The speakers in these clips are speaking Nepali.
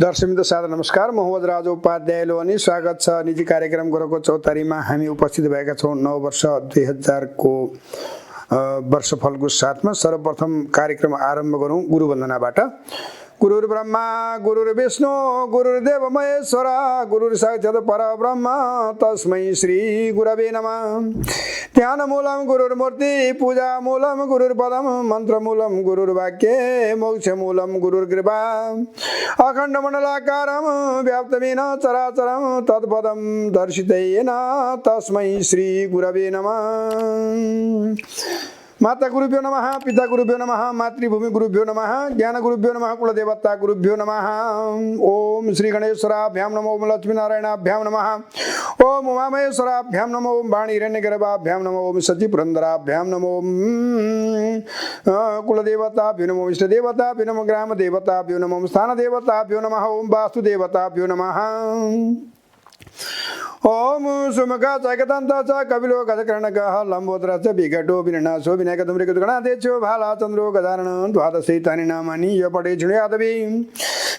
दर्शकवृन्द सादर नमस्कार। मोहम्मद राज उपाध्यायले अनि स्वागत छ निजी कार्यक्रम गोरको चौतारीमा। हामी उपस्थित भएका छौँ नव वर्ष 2000 को वर्षफलको साथमा। सर्वप्रथम कार्यक्रम आरम्भ गरौँ गुरुवन्दनाबाट। गुरुर् ब्रह्मा गुरुर्विष्णु गुरुर्देव महेश्वर गुरुर्साक्षात् परब्रह्म तस्मै श्री गुरवे नमः। ध्यानमूलं गुरुर्मूर्ति पूजामूलं गुरुर्पदं मन्त्रमूलं गुरुर्वाक्ये मोक्षमूलं गुरुर्कृपा अखण्डमण्डलाकारं व्याप्तमेन चराचरं तत्पदं दर्शितेन तस्मै श्री गुरवे नमः। माता गुरुभ्यो नमः, पिता गुरुभ्यो नमः, मातृभूमि गुरुभ्यो नमः, ज्ञान गुरुभ्यो नमः, कुलदेवता गुरुभ्यो नमः। ओम श्री गणेश्वराभ्यां नमः, ओम लक्ष्मीनारायणाभ्यां नमः, ओम उमामहेश्वराभ्यां नमः, ओम वाणी हिरण्यगर्भाभ्यां नमः, ओम सचिपुरन्दराभ्यां नमः, ओम कुलदेवताभ्यो नमः, इष्टदेवताभ्यो नमः, ग्रामदेवताभ्यो नमः, स्थानदेवताभ्यो नमः, ओम वास्तुदेवताभ्यो नमः। ओम सुमुख चैकदन्त च कपिलो गजकर्णकः लम्बोदर च विकटो विनाशो विनायकदुम्रिको गणाध्यक्षो भाला चन्द्रो गजानन द्वादशैतानि नामानि य पठे शृणुयादपि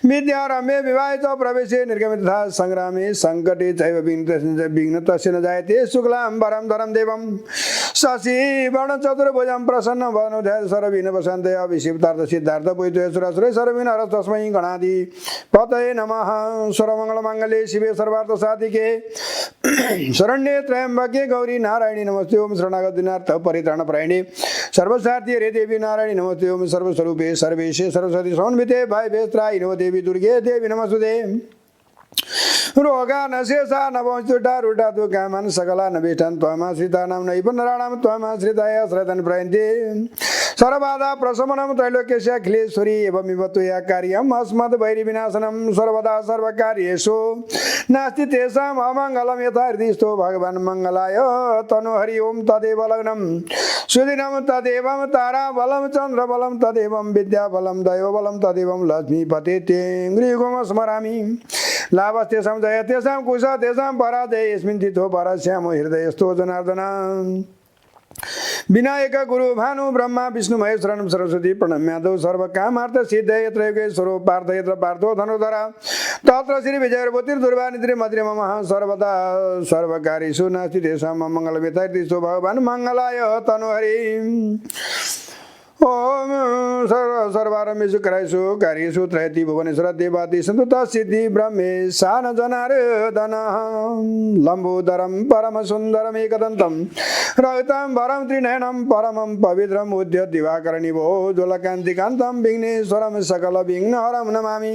विद्यारम्भे विवाहे च प्रवेशे निर्गमे तथा सङ्ग्रामे सङ्कटे चैव विघ्नतस्य न जायते। शुक्लां वरं धरं देवं शशि वर्णचतुर्भुजं प्रसन्न वदनोदय सर्वविघ्न प्रशान्तये अभिषिक्तार्थ सिद्धार्थ पुष्पेश्वर सर्वविघ्न हरस्तु तस्मै गणाधिपतये नमः। सर्वमङ्गलमाङ्गल्ये शिवे सर्वार्थ साधिके शरण्ये त्र्यंबके गौरी नारायणी नमस्ते। ओम शरणागत दिनार्थ परित्राणपरायणे सर्वसार्थी रे देवी नारायणी नमस्ते। ओम सर्वस्वरूपे सर्वेशे सरस्वती समन्विते भय भेस्त्राय नमो देवी दुर्गे देवी नमस्ते। रोगा न शेषा न वंशुटा रुटा तु कामन सकला न बेष्टन त्वमाश्रिता नाम नैव नराणाम त्वमाश्रिताय श्रद्धन प्रयन्ते सर्वबाधा प्रशमनं त्रैलोक्यस्य अखिलेश्वरी एवं विभत्वया कार्यम् अस्मद् वैरि विनाशनं सर्वदा सर्वकार्येषु नास्ति तेषाम् अमङ्गलं यथा हृदिस्थो भगवान् मङ्गलाय तनु हरि ओम तदेव लग्नं सुदिनं तदेवं ताराबलं चन्द्रबलं तदेवं विद्याबलं दैवबलं तदेवं लक्ष्मीपते गृहगोम स्मरामि लाभस्तेषां जयतेषां कुशः तेषां पराजय यस्मिन् तिथो परस्यामो हृदयस्थो जनार्दन। विनायक गुरु भानु ब्रह्मा विष्णु महेश्वरं सरस्वती प्रणम्यादौ सर्वकामार्थ सिद्धये यत्र योगेश्वरो पार्थ यत्र पार्थो धनुर्धर तत्र श्री विजयर्भूतिर् दुर्वा निद्रे मद्रे ममः सर्वदा सर्वकार्येषु नास्ति तेषां मङ्गलमेतैर् दिशो भगवान् मङ्गलाय तनुहरि। ओम सर्वारम्भेषु करायेषु कार्येषु त्रयति भुवनेश्वर देवादि सन्तुत सिद्धि ब्रह्मेशान जनार्दनः लम्बोदरं परम सुन्दरम् एकदन्तं रहितं वरं त्रिनयनं परमं पवित्रम् उद्य दिवाकरनिभो ज्वलकान्तिकान्तं विघ्नेश्वरं सकल विघ्नहरं नमामि।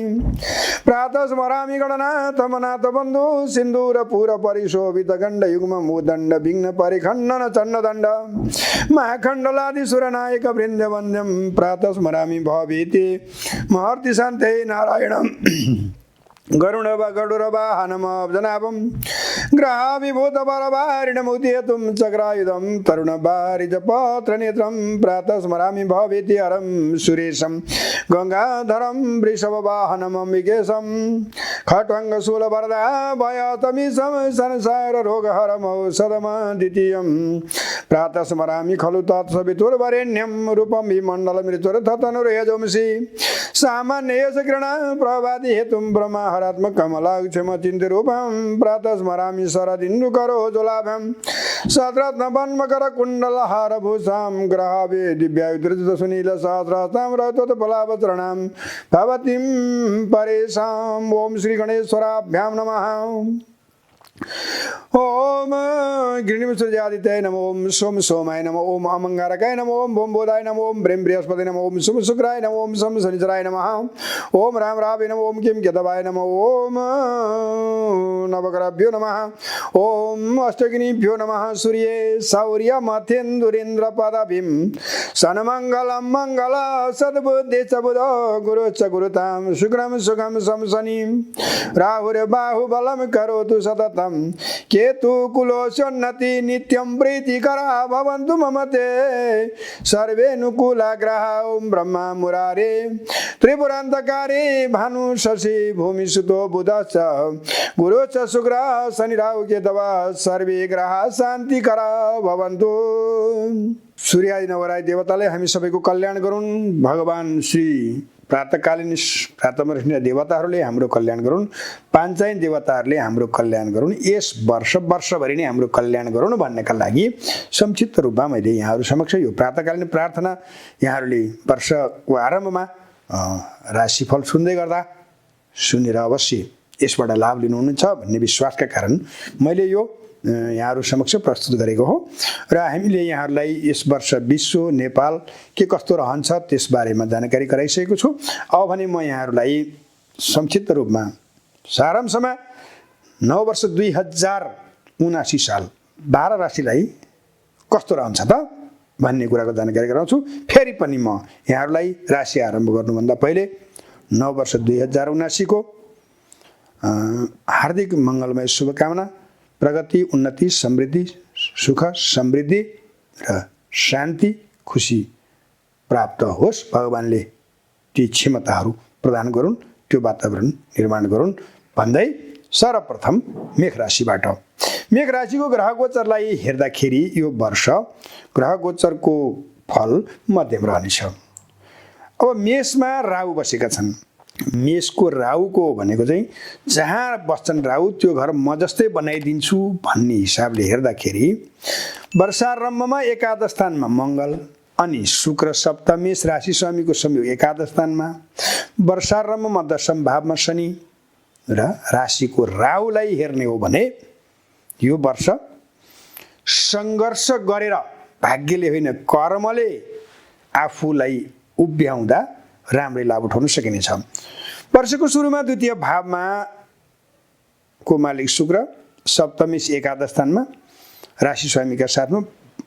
प्रातः स्मरामि गणनाथ बन्धु सिन्दूर पूर परिशोभित गण्ड युग्मम् उदण्ड विघ्न परिखण्डन चण्डदण्ड महाखण्डलादि सुरनायक वृन्द वन्द्यं प्रातः स्मरामि भवेति महर्ति शान्ते नारायणं गरुण गरुड़ वाहनम जनाभं ग्रहाभिभूत वरवारिणमुदीयतुं चक्रायुधं तरुण वारिज पत्र नेत्रं प्रातः स्मरामि भवेति हरं सुरेशं गंगाधरं वृषभ वाहनम अम्बिकेशं खट्वंग शूलवरदा भयतमीशं संसार रोगहरम् औषधम् द्वितीयं प्रातः स्मरामि खलु तत्सवितुर्वरेण्यं रूपं विमण्डलमृतुर ततनुर्यजोंसि सामान्येष किरणा प्रभाति हेतुं ब्रह्मा हरात्मक कमलाक्षम चिन्त्य रूपं प्रातः स्मरामि शरदिन्दुकरो ज्वलाभं सद्रत्न वन्मकर कुण्डलहार भूषां ग्रहाभे दिव्यायुधृत सुनील सहस्रास्तां रजतोत्पलावचरणां भवतीं परेशां। ओम श्री गणेश्वराभ्यां नमः। ओम गिरिनिमसूर्यादित्याय नमो, ओम सोम सोमाय नमो, ओम अमंगारकाय नमो, ओम बोम्बोदाय नमो, ओम ब्रह्म बृहस्पति नमो, ओम शुभ शुक्राय नमो, ओम सम शनिचराय नमः, ओम राम रावे नमो, ओम किम केतवाय नमो, ओम नवग्रहभ्यो नमः, ओम अष्टगिनीभ्यो नमः। सूर्ये सौर्य मथेन्दुरेन्द्र पदभिं सन्मंगलम मंगल सद्बुद्धि च बुध गुरु च गुरुतां शुक्रम सुखम सम शनि राहुर्बाहुबलं करोतु सततं केतु कुलोषोन्नति नित्यं प्रीतिकरा भवन्तु मम ते सर्वेऽनुकूला ग्रहा। ओम ब्रह्मा मुरारे त्रिपुरान्तकारे भानु शशि भूमिसुतो बुधश्च गुरुश्च शुक्रः शनि राहु केतवः सर्वे ग्रहा शान्तिकरा भवन्तु। सूर्यादि नवराय देवताले हामी सबैको कल्याण गरून्। भगवान श्री प्रातःकालीन प्रातःमा देवताहरूले हाम्रो कल्याण गरून्, पाञ्चायन देवताहरूले हाम्रो कल्याण गरून्, यस वर्षभरि नै हाम्रो कल्याण गरून् भन्नका लागि संक्षिप्त रूपमा मैले यहाँहरू समक्ष यो प्रातःकालीन प्रार्थना यहाँहरूले वर्षको आरम्भमा राशिफल सुन्दै गर्दा सुनेर अवश्य यसबाट लाभ लिनुहुनेछ भन्ने विश्वासका कारण मैले यो यहाँहरू समक्ष प्रस्तुत गरेको हो। र हामीले यहाँहरूलाई यस वर्ष विश्व नेपाल के कस्तो रहन्छ त्यसबारेमा जानकारी गराइसकेको छु। अब भने म यहाँहरूलाई संक्षिप्त रूपमा सारांशमा नव वर्ष 2079 साल 12 राशिलाई कस्तो रहन्छ त भन्ने कुराको जानकारी गराउँछु। फेरि पनि म यहाँहरूलाई राशि आरम्भ गर्नुभन्दा पहिले नव वर्ष 2079 को हार्दिक मङ्गलमय शुभकामना, प्रगति, उन्नति, समृद्धि, सुख, समृद्धि र शान्ति, खुसी प्राप्त होस्। भगवानले ती क्षमताहरू प्रदान गरून्, त्यो वातावरण निर्माण गरून् भन्दै सर्वप्रथम मेष राशिबाट। मेष राशिको ग्रह गोचरलाई हेर्दाखेरि यो वर्ष ग्रह गोचरको फल मध्यम रहनेछ। अब मेषमा राहु बसेका छन्। मेषको राहुको भनेको चाहिँ जहाँ बस्छन् राहु त्यो घर म जस्तै बनाइदिन्छु भन्ने हिसाबले हेर्दाखेरि वर्षारम्भमा एकादश स्थानमा मङ्गल अनि शुक्र सप्तमेश राशि स्वामीको संयोग एकादश स्थानमा, वर्षारम्भमा दशम भावमा शनि र राशिको राहुलाई हेर्ने हो भने यो वर्ष सङ्घर्ष गरेर भाग्यले होइन कर्मले आफूलाई उभ्याउँदा राम्रै लाभ उठाउन सकिनेछ। वर्षको सुरुमा द्वितीय भावमा को मालिक शुक्र सप्तमेश एकादश स्थानमा राशि स्वामीका साथमा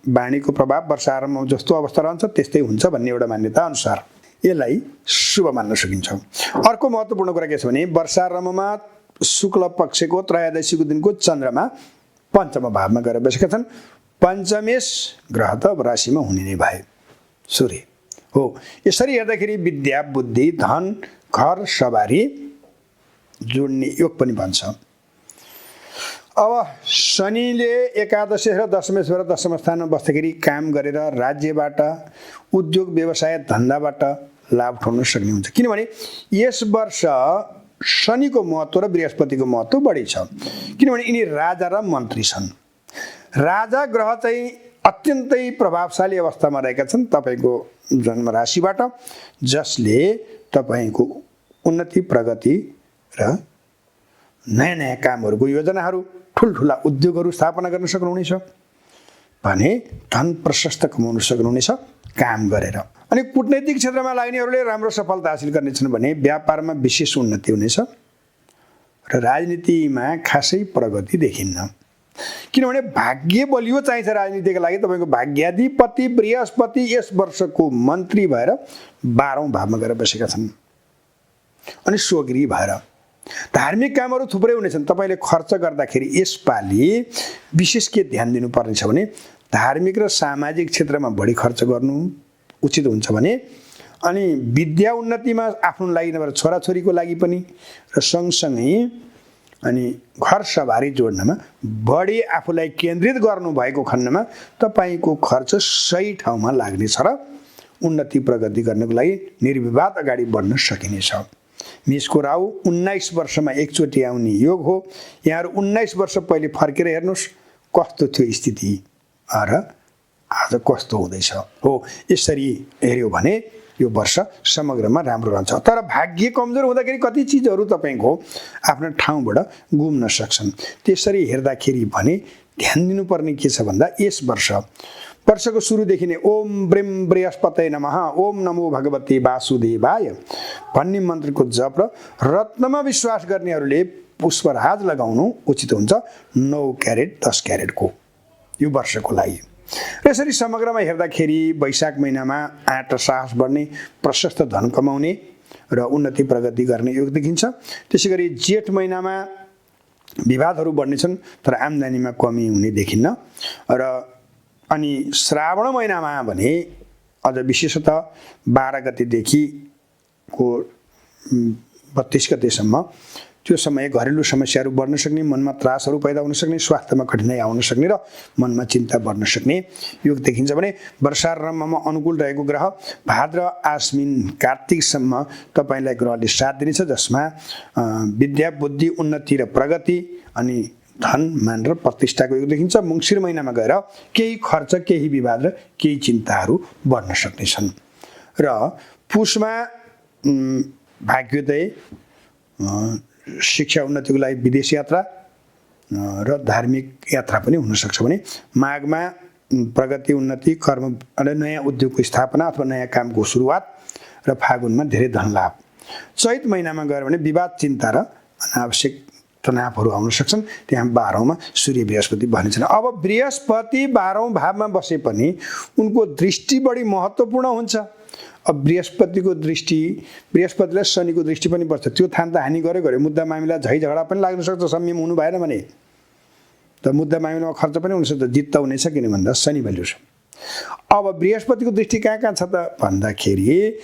वाणीको प्रभाव वर्ष आरम्भमा जस्तो अवस्था रहन्छ त्यस्तै हुन्छ भन्ने एउटा मान्यता अनुसार यसलाई शुभ मान्न सकिन्छ। अर्को महत्त्वपूर्ण कुरा के छ भने वर्षारम्भमा शुक्ल पक्षको त्रयोदशीको दिनको चन्द्रमा पञ्चम भावमा गएर बसेका छन्। पञ्चमेश ग्रह त राशिमा हुने नै भए सूर्य हो। यसरी हेर्दाखेरि विद्या, बुद्धि, धन, घर, सवारी जोड्ने योग पनि बन्छ। अब शनिले एकादश र दशमेश्वर दशम स्थानमा बस्दाखेरि काम गरेर राज्यबाट, उद्योग व्यवसाय धन्दाबाट लाभ उठाउन सक्ने हुन्छ। किनभने यस वर्ष शनिको महत्त्व र बृहस्पतिको महत्त्व बढी छ। किनभने यिनी राजा र मन्त्री छन्। राजा ग्रह चाहिँ अत्यन्तै प्रभावशाली अवस्थामा रहेका छन् तपाईँको जन्म राशिबाट, जसले तपाईँको उन्नति, प्रगति र नयाँ नयाँ कामहरूको योजनाहरू, ठुल्ठुला उद्योगहरू स्थापना गर्न सक्नुहुनेछ भने धन प्रशस्त कमाउन सक्नुहुनेछ काम गरेर। अनि कूटनैतिक क्षेत्रमा लाग्नेहरूले राम्रो सफलता हासिल गर्नेछन् भने व्यापारमा विशेष उन्नति हुनेछ र राजनीतिमा खासै प्रगति देखिन्न। किनभने भाग्य बलियो चाहिन्छ राजनीतिका लागि। तपाईँको भाग्याधिपति बृहस्पति यस वर्षको मन्त्री भएर 12औं भावमा गएर बसेका छन् अनि स्वगृही भएर। धार्मिक कामहरू थुप्रै हुनेछन्। तपाईँले खर्च गर्दाखेरि यसपालि विशेष के ध्यान दिनुपर्नेछ भने धार्मिक र सामाजिक क्षेत्रमा बढी खर्च गर्नु उचित हुन्छ भने, अनि विद्या उन्नतिमा आफ्नो लागि नभएर छोराछोरीको लागि पनि र सँगसँगै अनि घर सवारी जोड्नमा बढी आफूलाई केन्द्रित गर्नुभएको खण्डमा तपाईँको खर्च सही ठाउँमा लाग्नेछ र उन्नति प्रगति गर्नको लागि निर्विवाद अगाडि बढ्न सकिनेछ। मेषको राहु 19 वर्षमा एकचोटि आउने योग हो। यहाँहरू 19 वर्ष पहिले फर्केर हेर्नुहोस् कस्तो थियो स्थिति र आज कस्तो हुँदैछ हो। यसरी हेऱ्यो भने यो वर्ष समग्रमा राम्रो रहन्छ। तर भाग्य कमजोर हुँदाखेरि कति चिजहरू तपाईँको आफ्नो ठाउँबाट गुम्न सक्छन्। त्यसरी हेर्दाखेरि भने ध्यान दिनुपर्ने के छ भन्दा यस वर्षको सुरुदेखि नै ओम ब्रीम बृहस्पतये नमः, ओम नमो भगवते वासुदेवाय भन्ने मन्त्रको जप र रत्नमा विश्वास गर्नेहरूले पुष्पराज लगाउनु उचित हुन्छ 9 क्यारेट 10 क्यारेटको यो वर्षको लागि। यसरी समग्रमा हेर्दाखेरि वैशाख महिनामा आँट साहस बढ्ने, प्रशस्त धन कमाउने र उन्नति प्रगति गर्ने योग देखिन्छ। त्यसैगरी जेठ महिनामा विवादहरू बढ्नेछन् तर आम्दानीमा कमी हुने देखिन्न। र अनि श्रावण महिनामा भने अझ विशेषतः 12 गतेदेखिको 32 गतेसम्म त्यो समय घरेलु समस्याहरू बढ्न सक्ने, मनमा त्रासहरू पैदा हुन सक्ने, स्वास्थ्यमा कठिनाइ आउन सक्ने र मनमा चिन्ता बढ्न सक्ने योग देखिन्छ भने वर्षा रम्भमा अनुकूल रहेको ग्रह भाद्र आश्विन कार्तिकसम्म तपाईँलाई ग्रहले साथ दिनेछ, जसमा विद्या बुद्धि उन्नति र प्रगति अनि धन मान र प्रतिष्ठाको योग देखिन्छ। मङ्सिर महिनामा गएर केही खर्च, केही विवाद र केही चिन्ताहरू बढ्न सक्नेछन् र पुसमा भाग्योदय, शिक्षा उन्नतिको लागि विदेश यात्रा र धार्मिक यात्रा पनि हुनसक्छ भने माघमा प्रगति उन्नति, कर्म र नयाँ उद्योगको स्थापना अथवा नयाँ कामको सुरुवात र फागुनमा धेरै धन लाभ। चैत महिनामा गयो भने विवाद चिन्ता र अनावश्यक तनावहरू आउन सक्छन्। त्यहाँ 12औंमा सूर्य बृहस्पति बनेछन्। अब बृहस्पति 12औं भावमा बसे पनि उनको दृष्टि बढी महत्त्वपूर्ण हुन्छ। अब बृहस्पतिको दृष्टि, बृहस्पतिलाई शनिको दृष्टि पनि पर्छ। त्यो थान त हानि गरे मुद्दा मामिला झै झगडा पनि लाग्न सक्छ। संयम हुनु भएन भने त मुद्दा मामिलामा खर्च पनि हुन सक्छ, जित त हुनेछ, किन भन्दा शनि बलियो छ। अब बृहस्पतिको दृष्टि कहाँ छ त भन्दाखेरि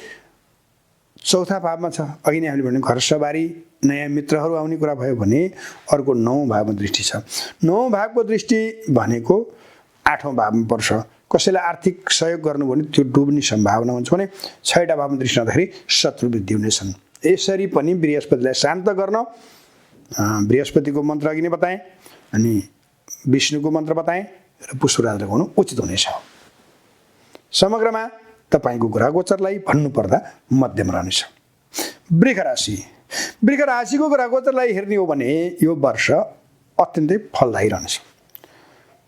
चौथा भावमा छ। अघि नै हामीले भने घर सवारी, नयाँ मित्रहरू आउने कुरा भयो भने अर्को 9औं भावमा दृष्टि छ। 9औं भावको दृष्टि भनेको 8औं भावमा पर्छ। कसैलाई आर्थिक सहयोग गर्नु भने त्यो डुब्ने सम्भावना हुन्छ भने 6वटा भावमा दृष्टि हुँदाखेरि शत्रु वृद्धि हुनेछन्। यसरी पनि बृहस्पतिलाई शान्त गर्न बृहस्पतिको मन्त्र अघि नै बताएँ, अनि विष्णुको मन्त्र बताएँ र पुष्पराज लगाउनु उचित हुनेछ। समग्रमा तपाईको ग्रह गोचरलाई भन्नुपर्दा मध्यम रहनेछ। वृष राशि, वृष राशिको ग्रह गोचरलाई हेर्ने हो भने यो वर्ष अत्यन्तै फलदायी रहनेछ।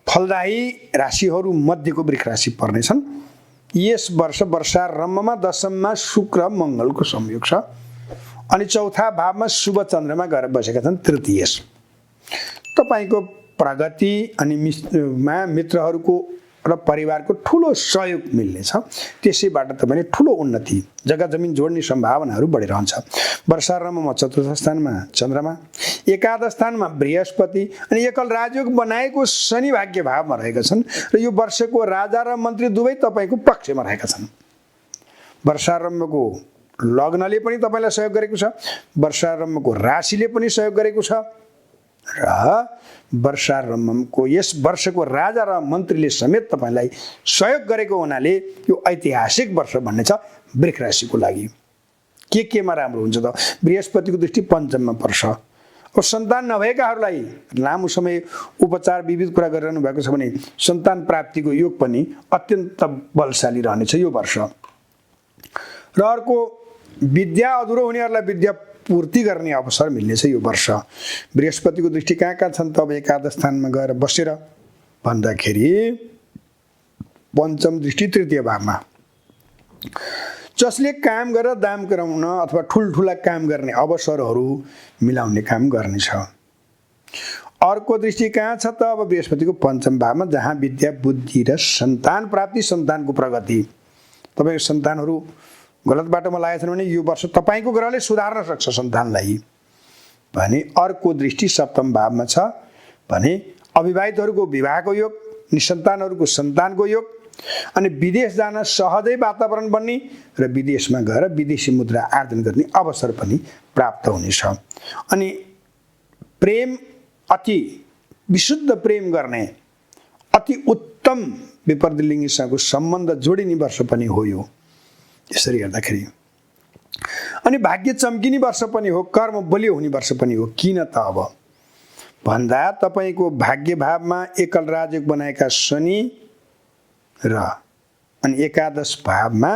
फलदायी राशिहरू मध्येको वृष राशि पर्नेछन्। यस वर्ष वर्षा रम्भमा दशममा शुक्र मङ्गलको संयोग छ अनि चौथा भावमा शुभ चन्द्रमा गएर बसेका छन् तृतीयेश। तपाईको प्रगति अनि मित्रहरूको र परिवारको ठुलो सहयोग मिल्नेछ। त्यसैबाट तपाईले ठुलो उन्नति, जग्गा जमिन जोड्ने सम्भावनाहरू बढिरहन्छ। वर्षा रम्भमा चतुर्थ स्थानमा चन्द्रमा, एकादश स्थानमा बृहस्पति अनि एकल राजयोग बनाएको शनि भाग्य भावमा रहेका छन् र यो वर्षको राजा र मन्त्री दुवै तपाईको पक्षमा रहेका छन्। वर्षा रम्भको लग्नले पनि तपाईलाई सहयोग गरेको छ, वर्षा रम्भको राशिले पनि सहयोग गरेको छ र वर्षा रम्भको यस वर्षको राजा र मन्त्रीले समेत तपाईलाई सहयोग गरेको हुनाले यो ऐतिहासिक वर्ष भन्ने छ वृष राशिको लागि। केमा राम्रो हुन्छ त? बृहस्पतिको दृष्टि पञ्चममा पर्छ। अब सन्तान नभएकाहरूलाई लामो समय उपचार विविध कुरा गरिरहनु भएको छ भने सन्तान प्राप्तिको योग पनि अत्यन्त बलशाली रहनेछ यो वर्ष। र अर्को विद्या अधुरो हुनेहरूलाई विद्या पूर्ति गर्ने अवसर मिल्नेछ यो वर्ष। बृहस्पतिको दृष्टि कहाँ छन् त? अब एकादश स्थानमा गएर बसेर भन्दाखेरि पञ्चम दृष्टि तृतीय भावमा। जसले काम गरेर दाम गराउन अथवा ठुल्ठुला काम गर्ने अवसरहरू मिलाउने काम गर्नेछ। अर्को दृष्टि कहाँ छ त? अब बृहस्पतिको पञ्चम भावमा, जहाँ विद्या बुद्धि र सन्तान प्राप्ति, सन्तानको प्रगति। तपाईको सन्तानहरू गलत बाटोमा लागेका छन् भने यो वर्ष तपाईको ग्रहले सुधार्न सक्छ सन्तानलाई भने। अर्को दृष्टि सप्तम भावमा छ भने अविवाहितहरूको विवाहको योग, निसन्तानहरूको सन्तानको योग अनि विदेश जान सहजै वातावरण बन्ने र विदेशमा गएर विदेशी मुद्रा आर्जन गर्ने अवसर पनि प्राप्त हुनेछ। अनि प्रेम, अति विशुद्ध प्रेम गर्ने, अति उत्तम विपरीत लिङ्गीसँग सम्बन्ध जोडिने वर्ष पनि हो यो। यसरी हेर्दाखेरि अनि भाग्य चम्किने वर्ष पनि हो, कर्म बलियो हुने वर्ष पनि हो। किन त? अब भन्दा तपाईको भाग्य भावमा एकल राजयोग बनाएका शनि र अनि एकादश भावमा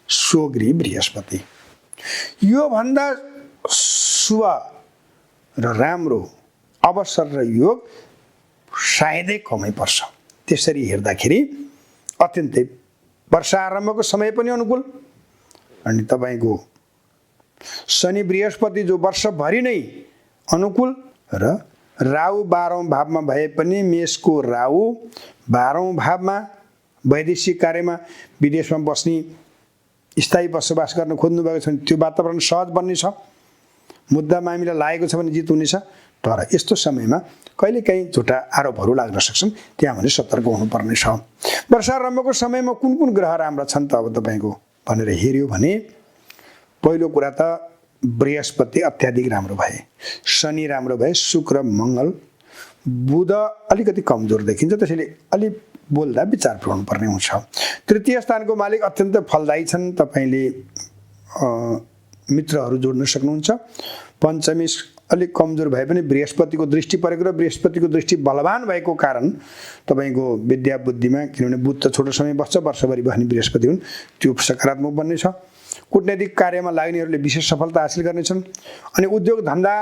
सोग्री बृहस्पति, यो भन्दा शुभ र राम्रो अवसर र योग सायदै कमै पर्छ। त्यसरी हेर्दाखेरि अत्यन्तै वर्षा आरम्भको समय पनि अनुकूल अनि तपाईको शनि बृहस्पति जो वर्षभरि नै अनुकूल र राहु 12औं भावमा भए पनि मेषको राहु 12औं भावमा वैदेशिक कार्यमा विदेशमा बस्ने, स्थायी बसोबास गर्न खोज्नु भएको छ भने त्यो वातावरण सहज बन्नेछ। मुद्दा मामिला लागेको छ भने जित हुनेछ। तर यस्तो समयमा कहिलेकाहीँ झुटा आरोपहरू लाग्न सक्छन्, त्यहाँ भने सतर्क हुनुपर्ने छ। वर्षा आरम्भको समयमा कुन कुन ग्रह राम्रा छन् त अब तपाईको भनेर हेर्यो भने पहिलो कुरा त बृहस्पति अत्याधिक राम्रो भए, शनि राम्रो भए, शुक्र मङ्गल बुध अलिकति कमजोर देखिन्छ, त्यसैले अलि बोल्दा विचार पुर्याउनुपर्ने हुन्छ। तृतीय स्थानको मालिक अत्यन्त फलदायी छन्, तपाईँले मित्रहरू जोड्न सक्नुहुन्छ। पञ्चमी अलिक कमजोर भए पनि बृहस्पतिको दृष्टि परेको र बृहस्पतिको दृष्टि बलवान भएको कारण तपाईँको विद्या बुद्धिमा, किनभने बुध त छोटो समय बस्छ, वर्षभरि बस्ने बृहस्पति हुन्, त्यो सकारात्मक बन्नेछ। कूटनैतिक कार्यमा लाग्नेहरूले विशेष सफलता हासिल गर्नेछन्। अनि उद्योग धन्दा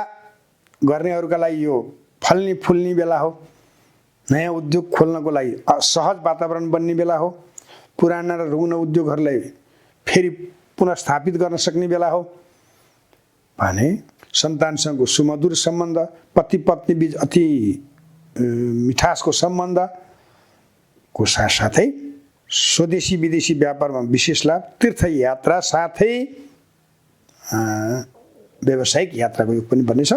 गर्नेहरूका लागि यो फल्ने फुल्ने बेला हो, नयाँ उद्योग खोल्नको लागि सहज वातावरण बन्ने बेला हो, पुराना र रुग्ण उद्योगहरूलाई फेरि पुनर्स्थापित गर्न सक्ने बेला हो भने सन्तानसँगको सुमधुर सम्बन्ध, पति पत्नी बीच अति मिठासको सम्बन्धको साथसाथै स्वदेशी विदेशी व्यापारमा विशेष लाभ, तीर्थयात्रा साथै व्यावसायिक यात्राको योग पनि बन्नेछ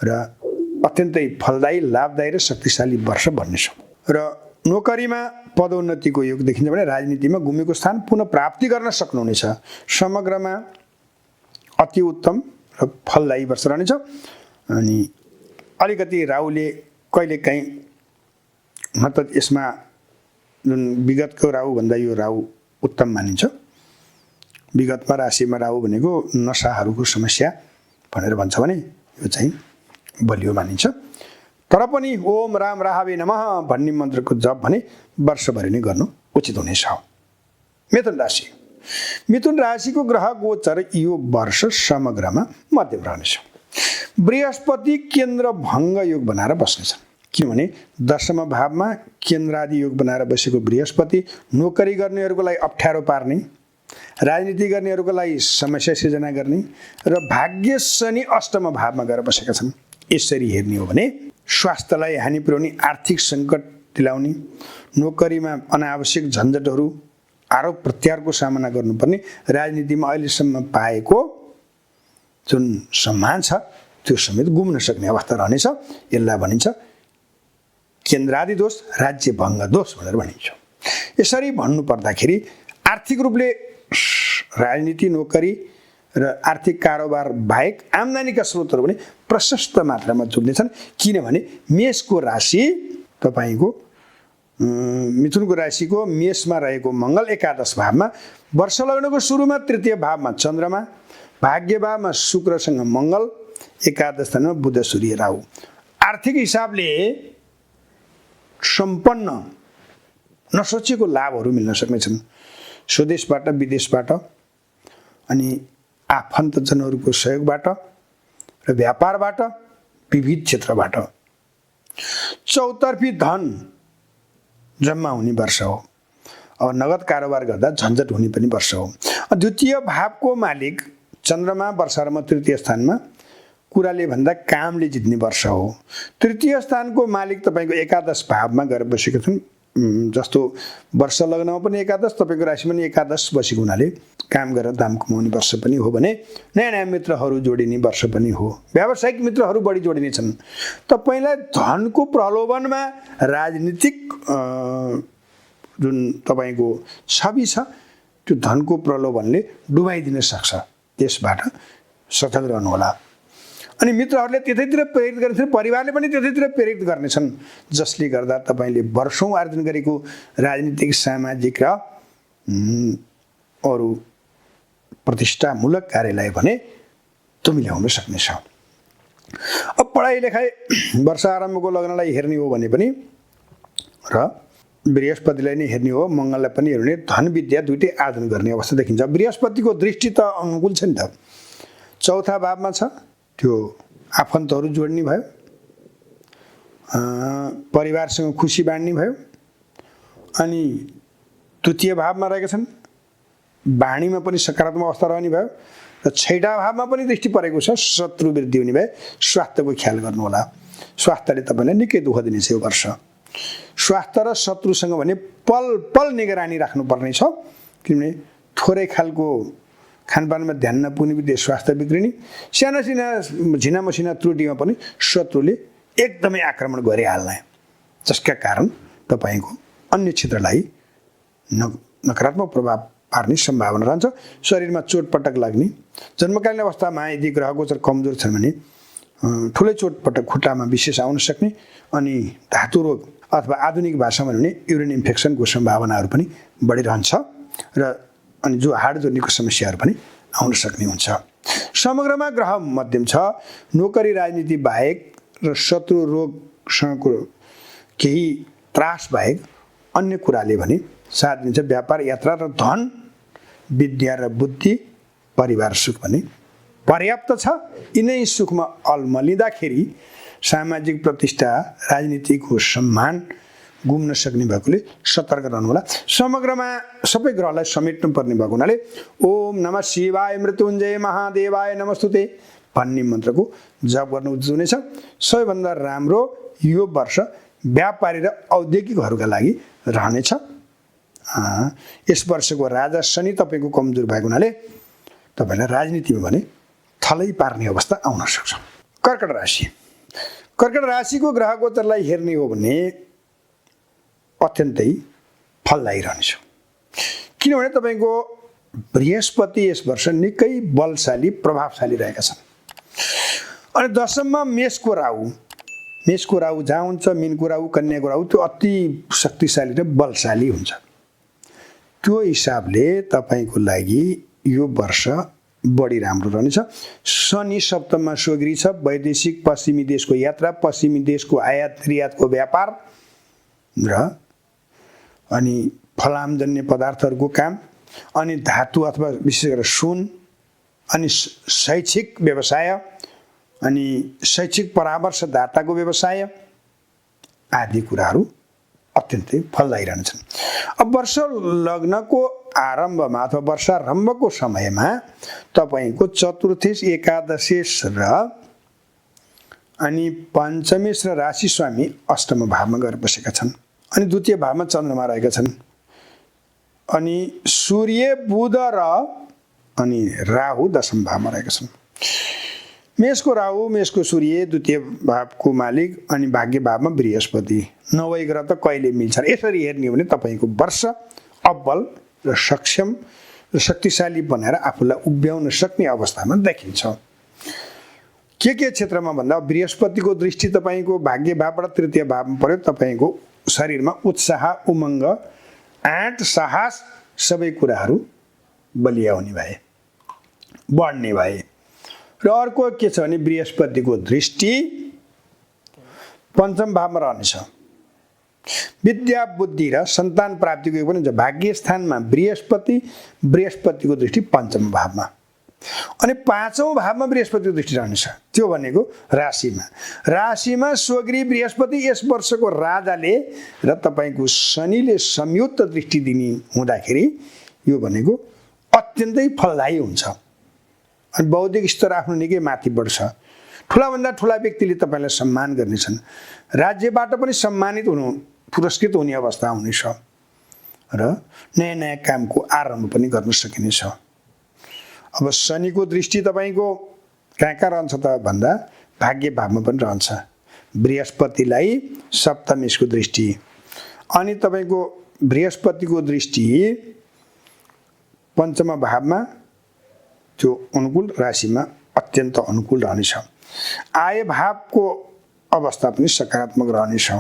र अत्यन्तै फलदायी, लाभदायी र शक्तिशाली वर्ष बन्नेछ। र नोकरीमा पदोन्नतिको योग देखिन्छ भने राजनीतिमा गुमेको स्थान पुनः प्राप्ति गर्न सक्नुहुनेछ। समग्रमा अति उत्तम र फलदायी वर्ष रहनेछ। अनि अलिकति राहुले कहिलेकाहीँ मतलब यसमा जुन विगतको राहुभन्दा यो राहु उत्तम मानिन्छ। विगतमा राशिमा राहु भनेको नशाहरूको समस्या भनेर भन्छ भने यो चाहिँ बलियो मानिन्छ। तर पनि ओम राम राहवे नमः भन्ने मन्त्रको जप भने वर्षभरि नै गर्नु उचित हुनेछ। मिथुन राशि, मिथुन राशिको ग्रह गोचर यो वर्ष समग्रमा मध्यम रहनेछ। बृहस्पति केन्द्र भङ्ग योग बनाएर बस्नेछन्, किनभने दशम भावमा केन्द्रादि योग बनाएर बसेको बृहस्पति नोकरी गर्नेहरूको लागि अप्ठ्यारो पार्ने, राजनीति गर्नेहरूको लागि समस्या सिर्जना गर्ने र भाग्य शनि अष्टम भावमा गएर बसेका छन्। यसरी हेर्ने हो भने स्वास्थ्यलाई हानि पुर्याउने, आर्थिक सङ्कट दिलाउने, नोकरीमा अनावश्यक झन्झटहरू, आरोप प्रत्यारोपको सामना गर्नुपर्ने, राजनीतिमा अहिलेसम्म पाएको जुन सम्मान छ त्यो समेत गुम्न सक्ने अवस्था रहनेछ। यसलाई भनिन्छ केन्द्रादि दोष, राज्य भङ्ग दोष भनेर भनिन्छ। यसरी भन्नुपर्दाखेरि आर्थिक रूपले राजनीति, नोकरी र आर्थिक कारोबार बाहेक आम्दानीका स्रोतहरू पनि प्रशस्त मात्रामा जुट्नेछन्, किनभने मेषको राशि तपाईँको मिथुनको राशिको मेषमा रहेको मङ्गल एकादश भावमा, वर्ष लग्नको सुरुमा तृतीय भावमा चन्द्रमा, भाग्य भावमा शुक्रसँग मङ्गल, एकादश स्थानमा बुध सूर्य राहु। आर्थिक हिसाबले सम्पन्न नसोचेको लाभहरू मिल्न सक्नेछन्, स्वदेशबाट विदेशबाट, अनि आफन्तजनहरूको सहयोगबाट र व्यापारबाट, विविध क्षेत्रबाट चौतर्फी धन जम्मा हुने वर्ष हो। अब नगद कारोबार गर्दा झन्झट हुने पनि वर्ष हो। द्वितीय भावको मालिक चन्द्रमा वर्षारमा तृतीय स्थानमा, कुराले भन्दा कामले जित्ने वर्ष हो। तृतीय स्थानको मालिक तपाईँको एकादश भावमा गएर बसेका छन्, जस्तो वर्ष लग्नमा पनि एकादश, तपाईँको राशिमा पनि एकादश बसेको हुनाले काम गरेर दाम कमाउने वर्ष पनि हो भने नयाँ नयाँ मित्रहरू जोडिने वर्ष पनि हो। व्यावसायिक मित्रहरू बढी जोडिने छन्। तपाईँलाई धनको प्रलोभनमा राजनीतिक जुन तपाईँको छवि छ त्यो धनको प्रलोभनले डुबाइदिन सक्छ, त्यसबाट सतर्क रहनुहोला। अनि मित्रहरूले त्यतैतिर प्रेरित गर्नेछन्, परिवारले पनि त्यतैतिर प्रेरित गर्नेछन्, जसले गर्दा तपाईँले वर्षौँ आर्जन गरेको राजनीतिक, सामाजिक र अरू प्रतिष्ठामूलक कार्यलाई भने त्यो मिलाउन सक्नेछ। अब पढाइ लेखाइ वर्ष आरम्भको लग्नलाई हेर्ने हो भने पनि र बृहस्पतिलाई नै हेर्ने हो, मङ्गललाई पनि हेर्ने, धन विद्या दुइटै आर्जन गर्ने अवस्था देखिन्छ। बृहस्पतिको दृष्टि त अनुकूल छ नि त, चौथा भावमा छ, त्यो आफन्तहरू जोड्ने भयो, परिवारसँग खुसी बाँड्ने भयो। अनि तृतीय भावमा रहेका छन्, वाणीमा पनि सकारात्मक अवस्था रहने भयो र छैठा भावमा पनि दृष्टि परेको छ, शत्रु वृद्धि हुने भए स्वास्थ्यको ख्याल गर्नुहोला। स्वास्थ्यले तपाईँलाई निकै दुःख दिनेछ यो वर्ष। स्वास्थ्य र शत्रुसँग भने पल पल निगरानी राख्नुपर्ने छ, किनभने थोरै खालको खानपानमा ध्यान नपुग्ने बित्तिकै स्वास्थ्य बिग्रिने, सानासिना झिना मसिना त्रुटिमा पनि शत्रुले एकदमै आक्रमण गरिहाल्ने, जसका कारण तपाईँको अन्य क्षेत्रलाई नकारात्मक प्रभाव पार्ने सम्भावना रहन्छ। शरीरमा चोटपटक लाग्ने, जन्मकालीन अवस्थामा यदि ग्रह गोचर कमजोर छन् भने ठुलै चोटपटक खुट्टामा विशेष आउन सक्ने, अनि धातु रोग अथवा आधुनिक भाषामा भने युरिन इन्फेक्सनको सम्भावनाहरू पनि बढिरहन्छ र अनि जो हाड जोड्नेको समस्याहरू पनि आउन सक्ने हुन्छ। समग्रमा ग्रह मध्यम छ। नोकरी राजनीति बाहेक र शत्रु रोगसँगको केही त्रास बाहेक अन्य कुराले भने साथ दिन्छ। व्यापार, यात्रा र धन, विद्या र बुद्धि, परिवार सुख भने पर्याप्त छ। यिनै सुखमा अल्मलिँदाखेरि सामाजिक प्रतिष्ठा, राजनीतिको सम्मान गुम्न सक्ने भएकोले सतर्क रहनुहोला। समग्रमा सबै ग्रहलाई समेट्नु पर्ने भएको हुनाले ओम नमः शिवाय मृत्युञ्जय महादेवाय नमस्तुते भन्ने मन्त्रको जप गर्नु उचित हुनेछ। सबैभन्दा राम्रो यो वर्ष व्यापारी र औद्योगिकहरूका लागि रहनेछ। यस वर्षको राजा शनि तपाईँको कमजोर भएको हुनाले तपाईँलाई राजनीतिमा भने थलै पार्ने अवस्था आउन सक्छ। कर्कट राशि। कर्कट राशिको ग्रह गोचरलाई हेर्ने हो भने अत्यन्तै फलदायी रहनेछ। किनभने तपाईँको बृहस्पति यस वर्ष निकै बलशाली, प्रभावशाली रहेका छन्। अनि दशममा मेषको राहु जहाँ हुन्छ, मीनको राहु, कन्याको राहु, त्यो अति शक्तिशाली र बलशाली हुन्छ। त्यो हिसाबले तपाईँको लागि यो वर्ष बढी राम्रो रहनेछ। शनि सप्तममा स्वगृही छ। वैदेशिक पश्चिमी देशको यात्रा, पश्चिमी देशको आयात निर्यातको व्यापार र अनि फलामजन्य पदार्थहरूको काम, अनि धातु अथवा विशेष गरेर सुन, अनि शैक्षिक व्यवसाय, अनि शैक्षिक परामर्शदाताको व्यवसाय आदि कुराहरू अत्यन्तै फलदायी रहन्छन्। अब वर्ष लग्नको आरम्भमा अथवा वर्षारम्भको समयमा तपाईँको चतुर्थेश, एकादशेश र अनि पञ्चमेश र राशि स्वामी अष्टम भावमा गएर बसेका छन्। अनि द्वितीय भावमा चन्द्रमा रहेका छन्। अनि सूर्य, बुध र अनि राहु दशम भावमा रहेका छन्। मेषको राहु, मेषको सूर्य द्वितीय भावको मालिक, अनि भाग्य भावमा बृहस्पति। नवै ग्रह त कहिले मिल्छन्। यसरी हेर्ने हो भने तपाईँको वर्ष अब्बल र सक्षम र शक्तिशाली बनाएर आफूलाई उभ्याउन सक्ने अवस्थामा देखिन्छ। के क्षेत्रमा भन्दा बृहस्पतिको दृष्टि तपाईँको भाग्य भावबाट तृतीय भावमा पर्यो। तपाईँको शरीरमा उत्साह, उमङ्ग, आँट, साहस सबै कुराहरू बलिया हुने भए, बढ्ने भए। र अर्को के छ भने बृहस्पतिको दृष्टि पञ्चम भावमा रहनेछ। विद्या, बुद्धि र सन्तान प्राप्तिको पनि हुन्छ। भाग्य स्थानमा बृहस्पतिको दृष्टि पञ्चम भावमा, अनि पाँचौँ भावमा बृहस्पतिको दृष्टि रहनेछ। त्यो भनेको राशिमा स्वगृही बृहस्पति यस वर्षको राजाले र तपाईँको शनिले संयुक्त दृष्टि दिने हुँदाखेरि यो भनेको अत्यन्तै फलदायी हुन्छ। अनि बौद्धिक स्तर आफ्नो निकै माथि बढ्छ। ठुलाभन्दा ठुला व्यक्तिले तपाईँलाई सम्मान गर्नेछन्। राज्यबाट पनि सम्मानित हुनु, पुरस्कृत हुने अवस्था हुनेछ र नयाँ नयाँ कामको आरम्भ पनि गर्न सकिनेछ। अब शनिको दृष्टि तपाईँको कहाँ रहन्छ त भन्दा भाग्य भावमा पनि रहन्छ। बृहस्पतिलाई सप्तमेशको दृष्टि, अनि तपाईँको बृहस्पतिको दृष्टि पञ्चम भावमा, त्यो अनुकूल राशिमा अत्यन्त अनुकूल रहनेछ। आय भावको अवस्था पनि सकारात्मक रहनेछ।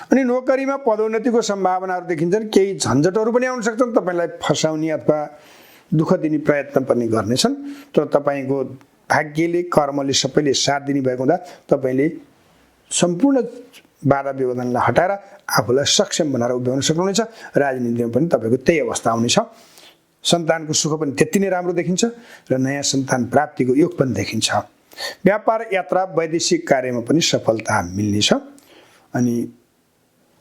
अनि नोकरीमा पदोन्नतिको सम्भावनाहरू देखिन्छन्। केही झन्झटहरू पनि आउन सक्छन्, तपाईँलाई फसाउने अथवा दुःख दिने प्रयत्न पनि गर्नेछन्। तर तपाईँको भाग्यले, कर्मले सबैले साथ दिने भएको हुँदा तपाईँले सम्पूर्ण बाधा व्यवधानलाई हटाएर आफूलाई सक्षम बनाएर उभ्याउन सक्नुहुनेछ। राजनीतिमा पनि तपाईँको त्यही अवस्था आउनेछ। सन्तानको सुख पनि त्यति नै राम्रो देखिन्छ र नयाँ सन्तान प्राप्तिको योग पनि देखिन्छ। व्यापार, यात्रा, वैदेशिक कार्यमा पनि सफलता मिल्नेछ। अनि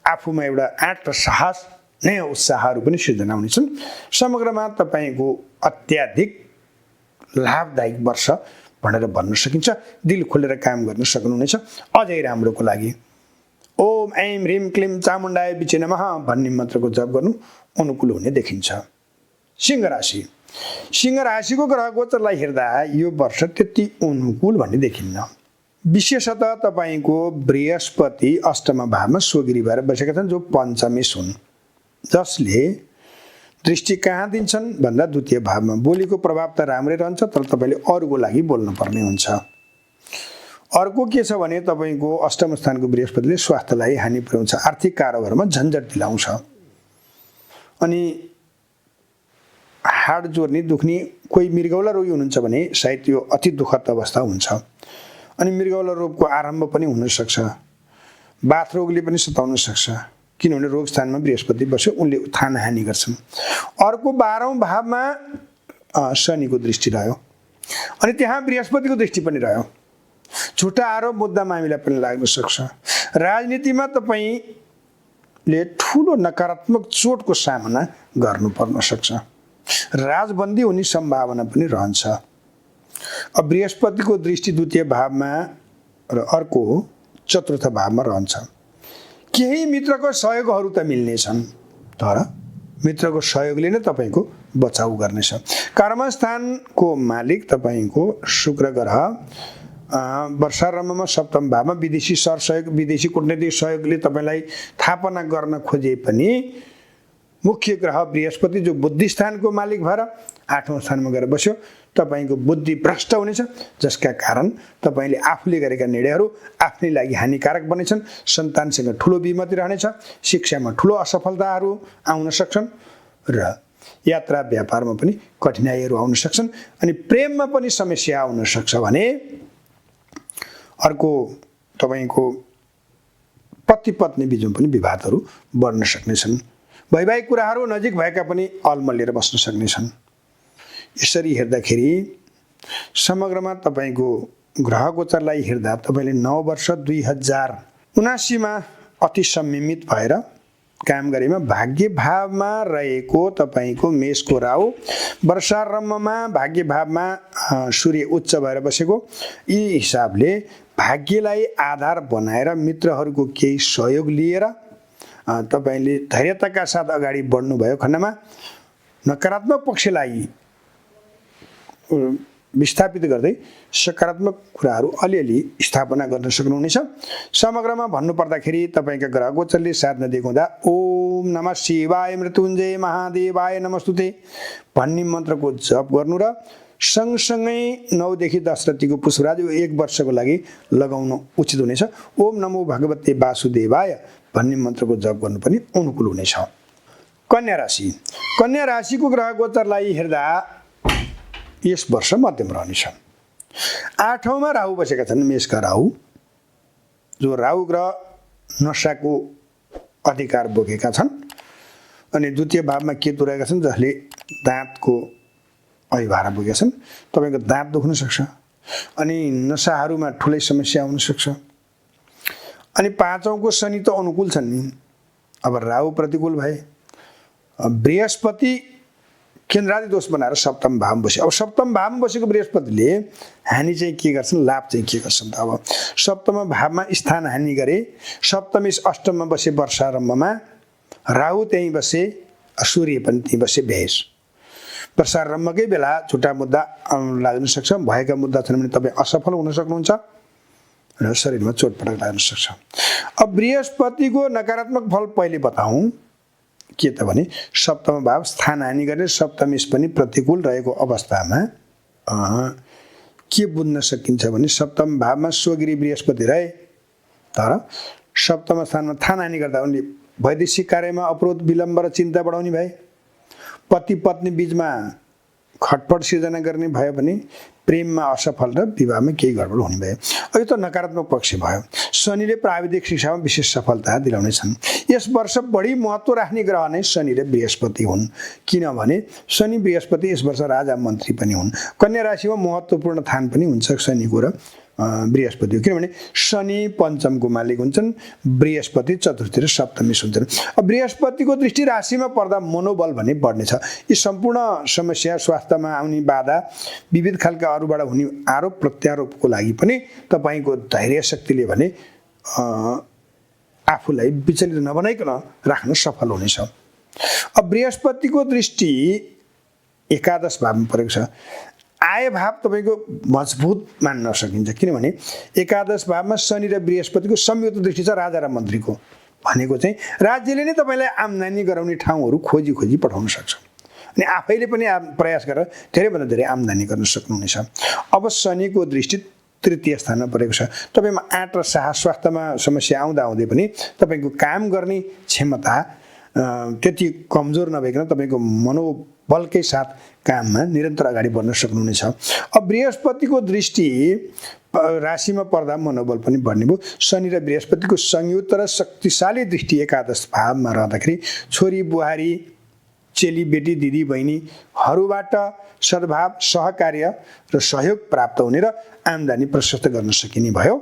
आफूमा एउटा आँट र साहस, नयाँ उत्साहहरू पनि सिर्जना हुनेछन्। समग्रमा तपाईँको अत्याधिक लाभदायक वर्ष भनेर भन्न सकिन्छ। दिल खोलेर काम गर्न सक्नुहुनेछ। अझै राम्रोको लागि ओम ऐं ह्रीं क्लीं चामुण्डाय विचे नमः भन्ने मन्त्रको जप गर्नु अनुकूल हुने देखिन्छ। सिंह राशिको ग्रह गोचरलाई हेर्दा यो वर्ष त्यति अनुकूल भन्ने देखिन्न। विशेषतः तपाईँको बृहस्पति अष्टम भावमा स्वगृही भएर बसेका छन्, जो पञ्चमेश हुन्, जसले दृष्टि कहाँ दिन्छन् भन्दा द्वितीय भावमा। बोलीको प्रभाव त राम्रै रहन्छ, तर तपाईँले अरूको लागि बोल्नुपर्ने हुन्छ। अर्को के छ भने तपाईँको अष्टम स्थानको बृहस्पतिले स्वास्थ्यलाई हानि पुर्याउँछ, आर्थिक कारोबारमा झन्झट दिलाउँछ। अनि हाड जोर्नी दुख्ने, कोही मृगौला रोगी हुनुहुन्छ भने सायद यो अति दुःखद अवस्था हुन्छ। अनि मृगौला रोगको आरम्भ पनि हुनसक्छ। बाथ रोगले पनि सताउन सक्छ, किनभने रोग स्थानमा बृहस्पति बस्यो, उनले थान हानि गर्छन्। अर्को 12औं भावमा शनिको दृष्टि रह्यो, अनि त्यहाँ बृहस्पतिको दृष्टि पनि रह्यो। झुटा आरोप मुद्दा मामिला पनि लाग्न सक्छ। राजनीतिमा तपाईँले ठुलो नकारात्मक चोटको सामना गर्नुपर्न सक्छ। राजबन्दी हुने सम्भावना पनि रहन्छ। अब बृहस्पतिको दृष्टि द्वितीय भावमा र अर्को चतुर्थ भावमा रहन्छ। केही मित्रको सहयोगहरू त मिल्नेछन्, तर मित्रको सहयोगले नै तपाईँको बचाउ गर्नेछ। कर्मस्थानको मालिक तपाईँको शुक्र ग्रह वर्षारम्भमा सप्तम भावमा विदेशी सरसहयोग, विदेशी कूटनीतिक सहयोगले तपाईँलाई थापना गर्न खोजे पनि मुख्य ग्रह बृहस्पति जो बुद्धि स्थानको मालिक भएर 8औं स्थानमा गएर बस्यो, तपाईँको बुद्धि भ्रष्ट हुनेछ, जसका कारण तपाईँले आफूले गरेका निर्णयहरू आफ्नै लागि हानिकारक बनेछन्। सन्तानसँग ठुलो विमति रहनेछ, शिक्षामा ठुलो असफलताहरू आउन सक्छन् र यात्रा व्यापारमा पनि कठिनाइहरू आउन सक्छन्। अनि प्रेममा पनि समस्या आउन सक्छ भने अर्को तपाईँको पति पत्नी बीचमा पनि विवादहरू बढ्न सक्नेछन्। वैवाहिक कुराहरू नजिक भएका पनि अलमलिएर बस्न सक्नेछन्। यसरी हेर्दाखेरि समग्रमा तपाईँको ग्रह गोचरलाई हेर्दा तपाईँले 9 वर्ष 2079मा अति संयमित भएर काम गरेमा भाग्य भावमा रहेको तपाईँको मेषको राहु, वर्षारम्भमा भाग्य भावमा सूर्य उच्च भएर बसेको, यी हिसाबले भाग्यलाई आधार बनाएर मित्रहरूको केही सहयोग लिएर तपाईँले धैर्यताका साथ अगाडि बढ्नुभयो खण्डमा नकारात्मक पक्षलाई विस्थापित गर्दै सकारात्मक कुराहरू अलिअलि स्थापना गर्न सक्नुहुनेछ। समग्रमा भन्नुपर्दाखेरि तपाईँका ग्रह गोचरले साथ नदिएको हुँदा ओम नमः शिवाय मृत्युञ्जय महादेवाय नमस्तुते भन्ने मन्त्रको जप गर्नु र सँगसँगै 9 देखि 10 रातिको पुष्पराज 1 वर्षको लागि लगाउनु उचित हुनेछ। ओम नमो भगवते वासुदेवाय भन्ने मन्त्रको जप गर्नु पनि अनुकूल हुनेछ। कन्या राशि, कन्या राशिको ग्रह गोचरलाई हेर्दा यस वर्ष मध्यम रहनेछ। 8औंमा राहु बसेका छन्, मेषका राहु, जो राहु ग्रह नशाको अधिकार बोकेका छन्। अनि द्वितीय भावमा केतु रहेका छन्, जसले दाँतको अभिभार बोकेका छन्। तपाईँको दाँत दुख्न सक्छ, अनि नसाहरूमा ठुलै समस्या आउन सक्छ। अनि 5औंको शनि त अनुकूल छन् नि, अब राहु प्रतिकूल भए, बृहस्पति केन्द्रादि दोष बनाएर सप्तम भावमा बस्यो। अब सप्तम भावमा बसेको बृहस्पतिले हानि चाहिँ के गर्छन्, लाभ चाहिँ के गर्छन् त? अब सप्तम भावमा स्थान हानि गरे, सप्तमी अष्टममा बसे वर्षारम्भमा, राहु त्यहीँ बसे, सूर्य पनि त्यहीँ बसे भ्यास। वर्षारम्भकै बेला छुट्टा मुद्दा लाग्न सक्छ, भएका मुद्दा छन् भने तपाईँ असफल हुन सक्नुहुन्छ र शरीरमा चोटपटक लाग्न सक्छ। अब बृहस्पतिको नकारात्मक फल पहिले बताउँ के त भने सप्तम भाव स्थान हानि गर्ने, सप्तमी पनि प्रतिकूल रहेको अवस्थामा के बुझ्न सकिन्छ भने सप्तम भावमा स्वगिरी बृहस्पति रहे, तर सप्तम स्थानमा थान हानि गर्दा उनले वैदेशिक कार्यमा अवरोध, विलम्ब र चिन्ता बढाउने भए, पति पत्नी बीचमा खटपट सिर्जना गर्ने भयो भने प्रेममा असफल र विवाहमा केही गडबड हुने भयो। अब यो त नकारात्मक पक्ष भयो। शनिले प्राविधिक शिक्षामा विशेष सफलता दिलाउनेछन्। यस वर्ष बढी महत्त्व राख्ने ग्रह नै शनि र बृहस्पति हुन्, किनभने शनि बृहस्पति यस वर्ष राजा मन्त्री पनि हुन्। कन्या राशिमा महत्त्वपूर्ण थान पनि हुन्छ शनिको र बृहस्पति, किनभने शनि पञ्चमको मालिक हुन्छन्, बृहस्पति चतुर्थी र सप्तमी हुन्छन्। अब बृहस्पतिको दृष्टि राशिमा पर्दा मनोबल भन्ने बढ्नेछ। यी सम्पूर्ण समस्या, स्वास्थ्यमा आउने बाधा, विविध खालका अरूबाट हुने आरोप प्रत्यारोपको लागि पनि तपाईँको धैर्य शक्तिले भने आफूलाई विचलित नबनाइकन राख्न सफल हुनेछ। अब बृहस्पतिको दृष्टि एकादश भावमा परेको छ। आय भाव तपाईँको मजबुत मान्न सकिन्छ, किनभने एकादश भावमा शनि र बृहस्पतिको संयुक्त दृष्टि छ राजा र मन्त्रीको। भनेको चाहिँ राज्यले नै तपाईँलाई आम्दानी गराउने ठाउँहरू खोजी खोजी पठाउन सक्छ। अनि आफैले पनि प्रयास गरेर धेरैभन्दा धेरै आम्दानी गर्न सक्नुहुनेछ। अब शनिको दृष्टि तृतीय स्थानमा परेको छ। तपाईँमा आँट र साहस स्वास्थ्यमा समस्या आउँदा आउँदै पनि तपाईँको काम गर्ने क्षमता त्यति कमजोर नभइकन तपाईँको मनोबलकै साथ काममा निरन्तर अगाडि बढ्न सक्नुहुनेछ। अब बृहस्पतिको दृष्टि राशिमा पर्दा मनोबल पनि बढ्ने भयो। शनि र बृहस्पतिको संयुक्त र शक्तिशाली दृष्टि एकादश भावमा रहँदाखेरि छोरी बुहारी चेली बेटी दिदी बहिनीहरूबाट सद्भाव सहकार्य र सहयोग प्राप्त हुने र आम्दानी प्रशस्त गर्न सकिने भयो।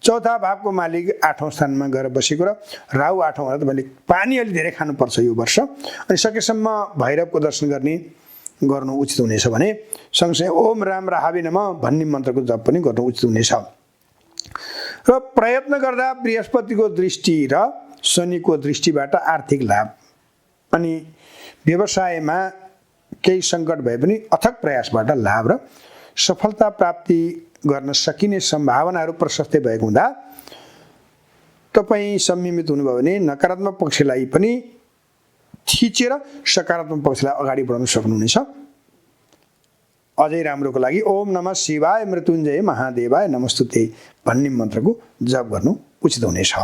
चौथा भावको मालिक 8औं स्थानमा गएर बसेको र राहु 8औं हुँदा तपाईँले पानी अलि धेरै खानुपर्छ यो वर्ष। अनि सकेसम्म भैरवको दर्शन गर्नु उचित हुनेछ भने सँगसँगै ओम राम राहावे नमः भन्ने मन्त्रको जप पनि गर्नु उचित हुनेछ। र प्रयत्न गर्दा बृहस्पतिको दृष्टि र शनिको दृष्टिबाट आर्थिक लाभ अनि व्यवसायमा केही सङ्कट भए पनि अथक प्रयासबाट लाभ र सफलता प्राप्ति गर्न सकिने सम्भावनाहरू प्रशस्तै भएको हुँदा तपाईँ संयमित हुनुभयो भने नकारात्मक पक्षलाई पनि थिचेर सकारात्मक पक्षलाई अगाडि बढाउन सक्नुहुनेछ। अझै राम्रोको लागि ओम नमः शिवाय मृत्युञ्जय महादेवाय नमस्तुते भन्ने मन्त्रको जप गर्नु उचित हुनेछ।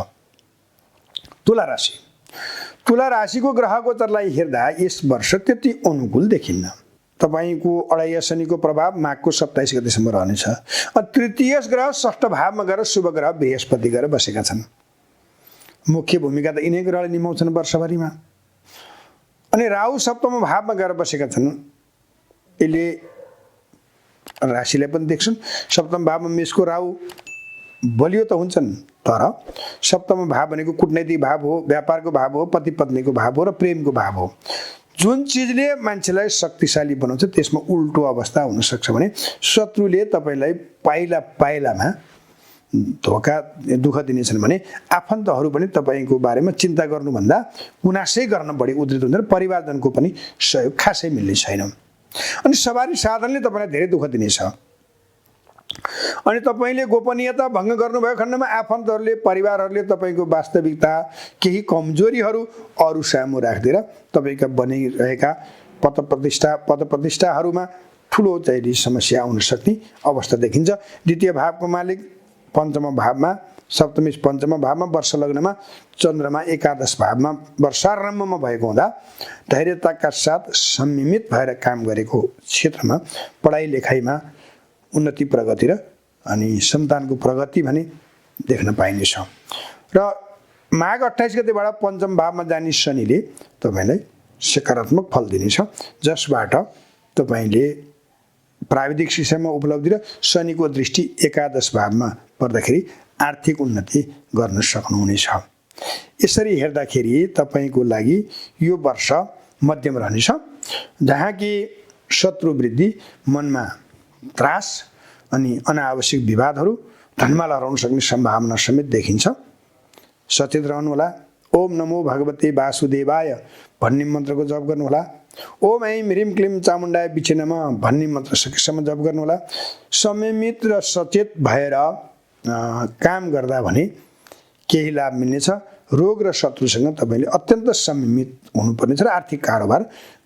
तुला राशि। तुला राशिको ग्रह गोचरलाई हेर्दा यस वर्ष त्यति अनुकूल देखिन्न। तपाईँको अढाइया शनिको प्रभाव माघको 27 गतेसम्म रहनेछ। तृतीय ग्रह षष्ठ भावमा गएर शुभ ग्रह बृहस्पति गएर बसेका छन्। मुख्य भूमिका त यिनै ग्रहले निभाउँछन् वर्षभरिमा। अनि राहु सप्तम भावमा गएर बसेका छन्। यसले राशिलाई पनि देख्छन्। सप्तम भावमा मेषको राहु बलियो त हुन्छन्, तर सप्तम भाव भनेको कूटनैतिक भाव हो, व्यापारको भाव हो, पति पत्नीको भाव हो र प्रेमको भाव हो। जुन चिजले मान्छेलाई शक्तिशाली बनाउँछ त्यसमा उल्टो अवस्था हुनसक्छ भने शत्रुले तपाईँलाई पाइला पाइलामा धोका दुःख दिनेछन् भने आफन्तहरू पनि तपाईँको बारेमा चिन्ता गर्नुभन्दा गुनासै गर्न बढी उद्धित हुन्छ र परिवारजनको पनि सहयोग खासै मिल्ने छैन। अनि सवारी साधनले तपाईँलाई धेरै दुःख दिनेछ। अनि तपाईँले गोपनीयता भङ्ग गर्नुभएको खण्डमा आफन्तहरूले परिवारहरूले तपाईँको वास्तविकता केही कमजोरीहरू अरू सामु राखिदिएर तपाईँका बनिरहेका पदप्रतिष्ठाहरूमा ठुलो चाहिँ समस्या आउन सक्ने अवस्था देखिन्छ। द्वितीय भावको मालिक पञ्चम भावमा, सप्तमी पञ्चम भावमा, वर्ष लग्नमा चन्द्रमा एकादश भावमा वर्षारम्भमा भएको हुँदा धैर्यताका साथ संयमित भएर काम गरेको क्षेत्रमा पढाइ लेखाइमा उन्नति प्रगति र अनि सन्तानको प्रगति भने देख्न पाइनेछ। र माघ 28 गतेबाट पञ्चम भावमा जाने शनिले तपाईँलाई सकारात्मक फल दिनेछ, जसबाट तपाईँले प्राविधिक शिक्षामा उपलब्धि र शनिको दृष्टि एकादश भावमा पर्दाखेरि आर्थिक उन्नति गर्न सक्नुहुनेछ। यसरी हेर्दाखेरि तपाईँको लागि यो वर्ष मध्यम रहनेछ, जहाँ कि शत्रु वृद्धि, मनमा त्रास अनि अनावश्यक विवादहरू, धनमाल हराउन सक्ने सम्भावना समेत देखिन्छ। सचेत रहनुहोला। ओम नमो भगवते वासुदेवाय भन्ने मन्त्रको जप गर्नुहोला। ओम ऐं ह्रीं क्लीं चामुण्डाय बिचे नमः भन्ने मन्त्र सकेसम्म जप गर्नुहोला। संयमित र सचेत भएर काम गर्दा भने केही लाभ मिल्नेछ। रोग र शत्रुसँग तपाईँले अत्यन्त संयमित हुनुपर्नेछ र आर्थिक कारोबार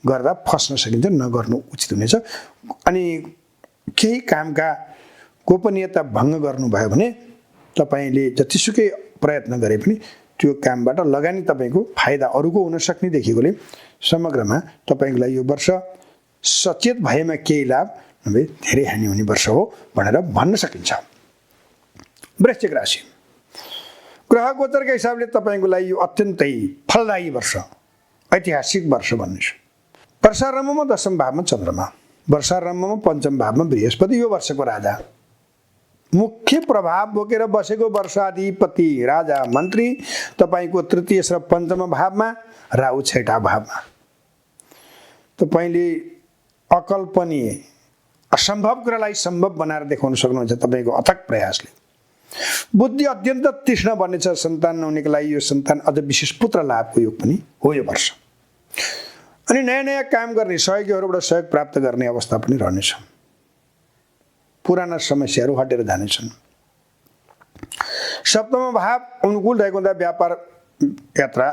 गर्दा फस्न सकिन्छ, नगर्नु उचित हुनेछ। अनि केही कामका गोपनीयता भङ्ग गर्नुभयो भने तपाईँले जतिसुकै प्रयत्न गरे पनि त्यो कामबाट लगानी तपाईँको फाइदा अरूको हुन सक्ने देखिएकोले समग्रमा तपाईँको लागि यो वर्ष सचेत भएमा केही लाभ नभए धेरै हानि हुने वर्ष हो भनेर भन्न सकिन्छ। वृश्चिक राशि। ग्रह गोचरका हिसाबले तपाईँको लागि यो अत्यन्तै फलदायी वर्ष, ऐतिहासिक वर्ष भन्नेछ। वर्षारम्भमा 10औं भावमा चन्द्रमा, वर्षारम्भमा 5औं भावमा बृहस्पति यो वर्षको राजा। मुख्य प्रभाव बोकेर बसेको वर्षाधिपति राजा मन्त्री तपाईँको तृतीय र पञ्चम भावमा, राहु 6औं भावमा। तपाईँले अकल्पनीय असम्भव कुरालाई सम्भव बनाएर देखाउन सक्नुहुन्छ तपाईँको अथक प्रयासले। बुद्धि अत्यन्त तीक्ष्ण बन्नेछ। सन्तान नहुनेको लागि यो सन्तान अझ विशेष पुत्र लाभको योग पनि हो यो वर्ष। अनि नयाँ नयाँ काम गर्ने, सहयोगीहरूबाट सहयोग प्राप्त गर्ने अवस्था पनि रहनेछ। पुराना समस्याहरू हटेर जानेछन्। सप्तम भाव अनुकूल रहेको हुँदा व्यापार यात्रा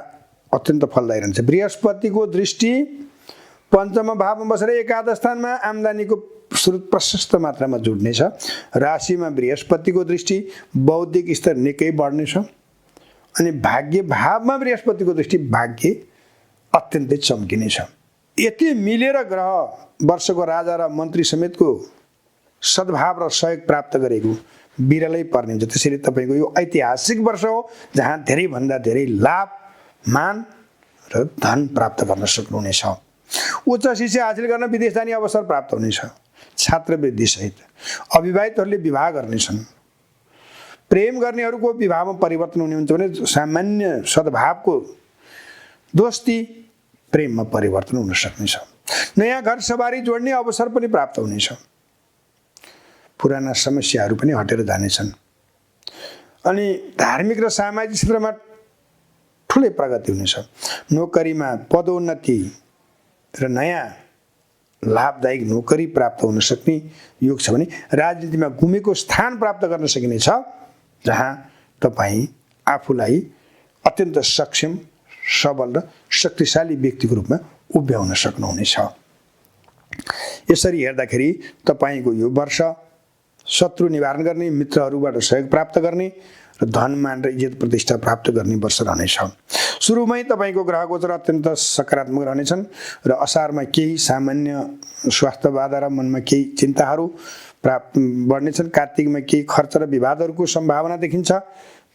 अत्यन्त फलदायी रहन्छ। बृहस्पतिको दृष्टि पञ्चम भावमा बसेर एकादश स्थानमा आम्दानीको स्रोत प्रशस्त मात्रामा जुड्नेछ। राशिमा बृहस्पतिको दृष्टि बौद्धिक स्तर निकै बढ्नेछ। अनि भाग्य भावमा बृहस्पतिको दृष्टि भाग्य अत्यन्तै चम्किनेछ। यति मिलेर ग्रह वर्षको राजा र मन्त्री समेतको सद्भाव र सहयोग प्राप्त गरेको बिरलै पर्ने हुन्छ। त्यसैले तपाईँको यो ऐतिहासिक वर्ष हो जहाँ धेरैभन्दा धेरै लाभ, मान र धन प्राप्त गर्न सक्नुहुनेछ। उच्च शिक्षा हासिल गर्न विदेश जाने अवसर प्राप्त हुनेछ। छात्रवृत्ति सहित अविवाहितहरूले विवाह गर्नेछन्। प्रेम गर्नेहरूको विवाहमा परिवर्तन हुने हुन्छ भने सामान्य सद्भावको दोस्ती प्रेममा परिवर्तन हुन सक्नेछ। नयाँ घर सवारी जोड्ने अवसर पनि प्राप्त हुनेछ। पुराना समस्याहरू पनि हटेर जानेछन्। अनि धार्मिक र सामाजिक क्षेत्रमा ठुलै प्रगति हुनेछ। नोकरीमा पदोन्नति र नयाँ लाभदायक नोकरी प्राप्त हुन सक्ने योग छ भने राजनीतिमा गुमेको स्थान प्राप्त गर्न सकिनेछ, जहाँ तपाईँ आफूलाई अत्यन्त सक्षम, सबल र शक्तिशाली व्यक्तिको रूपमा उभ्याउन सक्नुहुनेछ। यसरी हेर्दाखेरि तपाईँको यो वर्ष शत्रु निवारण गर्ने, मित्रहरूबाट सहयोग प्राप्त गर्ने र धन, मान र इज्जत प्रतिष्ठा प्राप्त गर्ने वर्ष रहनेछ। सुरुमै तपाईँको ग्रह गोचर अत्यन्त सकारात्मक रहनेछन् र असारमा केही सामान्य स्वास्थ्य बाधा र मनमा केही चिन्ताहरू प्राप्त बढ्नेछन्। कार्तिकमा केही खर्च र विवादहरूको सम्भावना देखिन्छ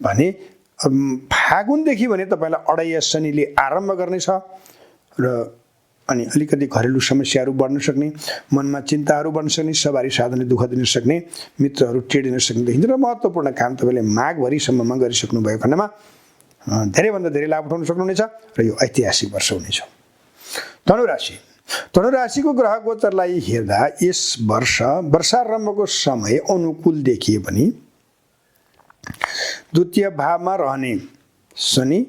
भने फागुनदेखि भने तपाईँलाई अडैया शनिले आरम्भ गर्नेछ र अनि अलिकति घरेलु समस्याहरू बढ्न सक्ने, मनमा चिन्ताहरू बढ्न सक्ने, सवारी साधनले दुःख दिन सक्ने, मित्रहरू टेडिन सक्ने देखिन्छ र महत्त्वपूर्ण काम तपाईँले माघभरिसम्ममा गरिसक्नु भएको खण्डमा धेरैभन्दा धेरै लाभ उठाउन सक्नुहुनेछ र यो ऐतिहासिक वर्ष हुनेछ। धनुराशि, धनुराशिको ग्रह गोचरलाई हेर्दा यस वर्ष वर्षारम्भको समय अनुकूल देखिए पनि द्वितीय भावमा रहने शनि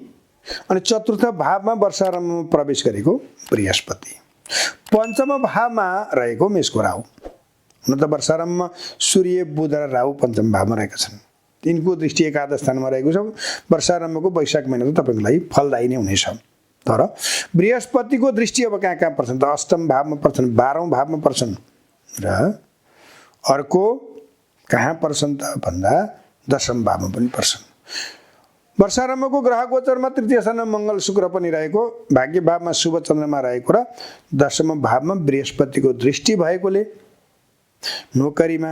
अनि चतुर्थ भावमा वर्षारम्भमा प्रवेश गरेको बृहस्पति, पञ्चम भावमा रहेको मेषको राहु। हुन त वर्षारम्भमा सूर्य, बुध र राहु पञ्चम भावमा रहेका छन्। तिनको दृष्टि एकादश स्थानमा रहेको छ। वर्षारम्भको वैशाख महिना त तपाईँको लागि फलदायी नै हुनेछ। तर बृहस्पतिको दृष्टि अब कहाँ कहाँ पर्छन् त? अष्टम भावमा पर्छन्, 12औं भावमा पर्छन् र अर्को कहाँ पर्छन् त भन्दा दशम भावमा पनि पर्छन्। वर्षारम्भको ग्रह गोचरमा तृतीय स्थानमा मङ्गल शुक्र पनि रहेको, भाग्य भावमा शुभ चन्द्रमा रहेको र दशम भावमा बृहस्पतिको दृष्टि भएकोले नोकरीमा,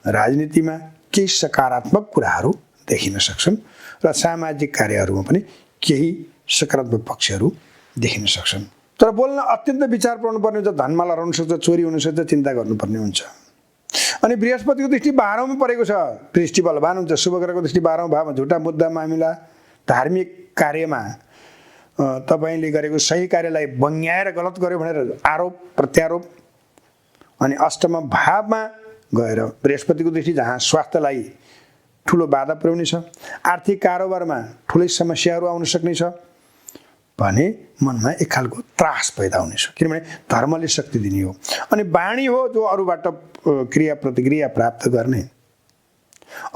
राजनीतिमा केही सकारात्मक कुराहरू देखिन सक्छन् र सामाजिक कार्यहरूमा पनि केही सकारात्मक पक्षहरू देखिन सक्छन्। तर बोल्न अत्यन्त विचार पर्नुपर्ने हुन्छ। धनमा लहराउन सक्छ, चोरी हुन सक्छ, चिन्ता गर्नुपर्ने हुन्छ। अनि बृहस्पतिको दृष्टि 12औंमा परेको छ। दृष्टि बलवान हुन्छ। शुभ ग्रहको दृष्टि 12औं भावमा झुटा मुद्दा, मामिला, धार्मिक कार्यमा तपाईँले गरेको सही कार्यलाई बङ्ग्याएर गलत गर्यो भनेर आरोप प्रत्यारोप। अनि अष्टम भावमा गएर बृहस्पतिको दृष्टि जहाँ स्वास्थ्यलाई ठुलो बाधा पुर्याउनेछ, आर्थिक कारोबारमा ठुलै समस्याहरू आउन सक्नेछ भने मनमा एक खालको त्रास पैदा हुनेछ, किनभने धर्मले शक्ति दिने हो। अनि वाणी हो जो अरूबाट क्रिया प्रतिक्रिया प्राप्त गर्ने।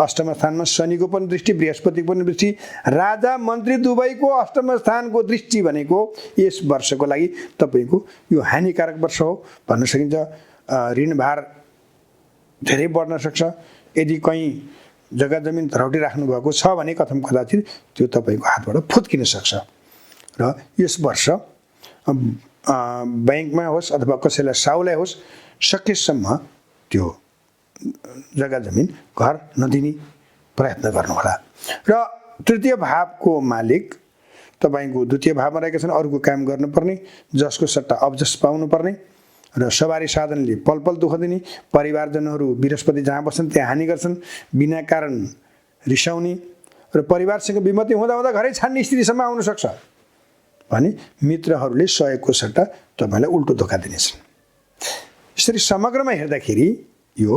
अष्टम स्थानमा शनिको पनि दृष्टि, बृहस्पतिको पनि दृष्टि, राजा मन्त्री दुवैको अष्टम स्थानको दृष्टि भनेको यस वर्षको लागि तपाईँको यो हानिकारक वर्ष हो भन्न सकिन्छ। ऋणभार धेरै बढ्न सक्छ। यदि कहीँ जग्गा जमिन धरौटी राख्नु भएको छ भने कथम कदाचित त्यो तपाईँको हातबाट फुत्किन सक्छ। र यस वर्ष ब्याङ्कमा होस् अथवा कसैलाई साउलाई होस् सकेसम्म त्यो जग्गा जमिन घर नदिने प्रयत्न गर्नुहोला। र तृतीय भावको मालिक तपाईँको द्वितीय भावमा रहेका छन्। अरूको काम गर्नुपर्ने, जसको सट्टा अबजस पाउनुपर्ने र सवारी साधनले पल पल दुःख दिने। परिवारजनहरू बृहस्पति जहाँ बस्छन् त्यहाँ हानि गर्छन्, बिना कारण रिसाउने र परिवारसँग विमति हुँदा हुँदा घरै छाड्ने स्थितिसम्म आउन सक्छ भने मित्रहरूले सहयोगको सट्टा तपाईँलाई उल्टो धोका दिनेछन्। यसरी समग्रमा हेर्दाखेरि यो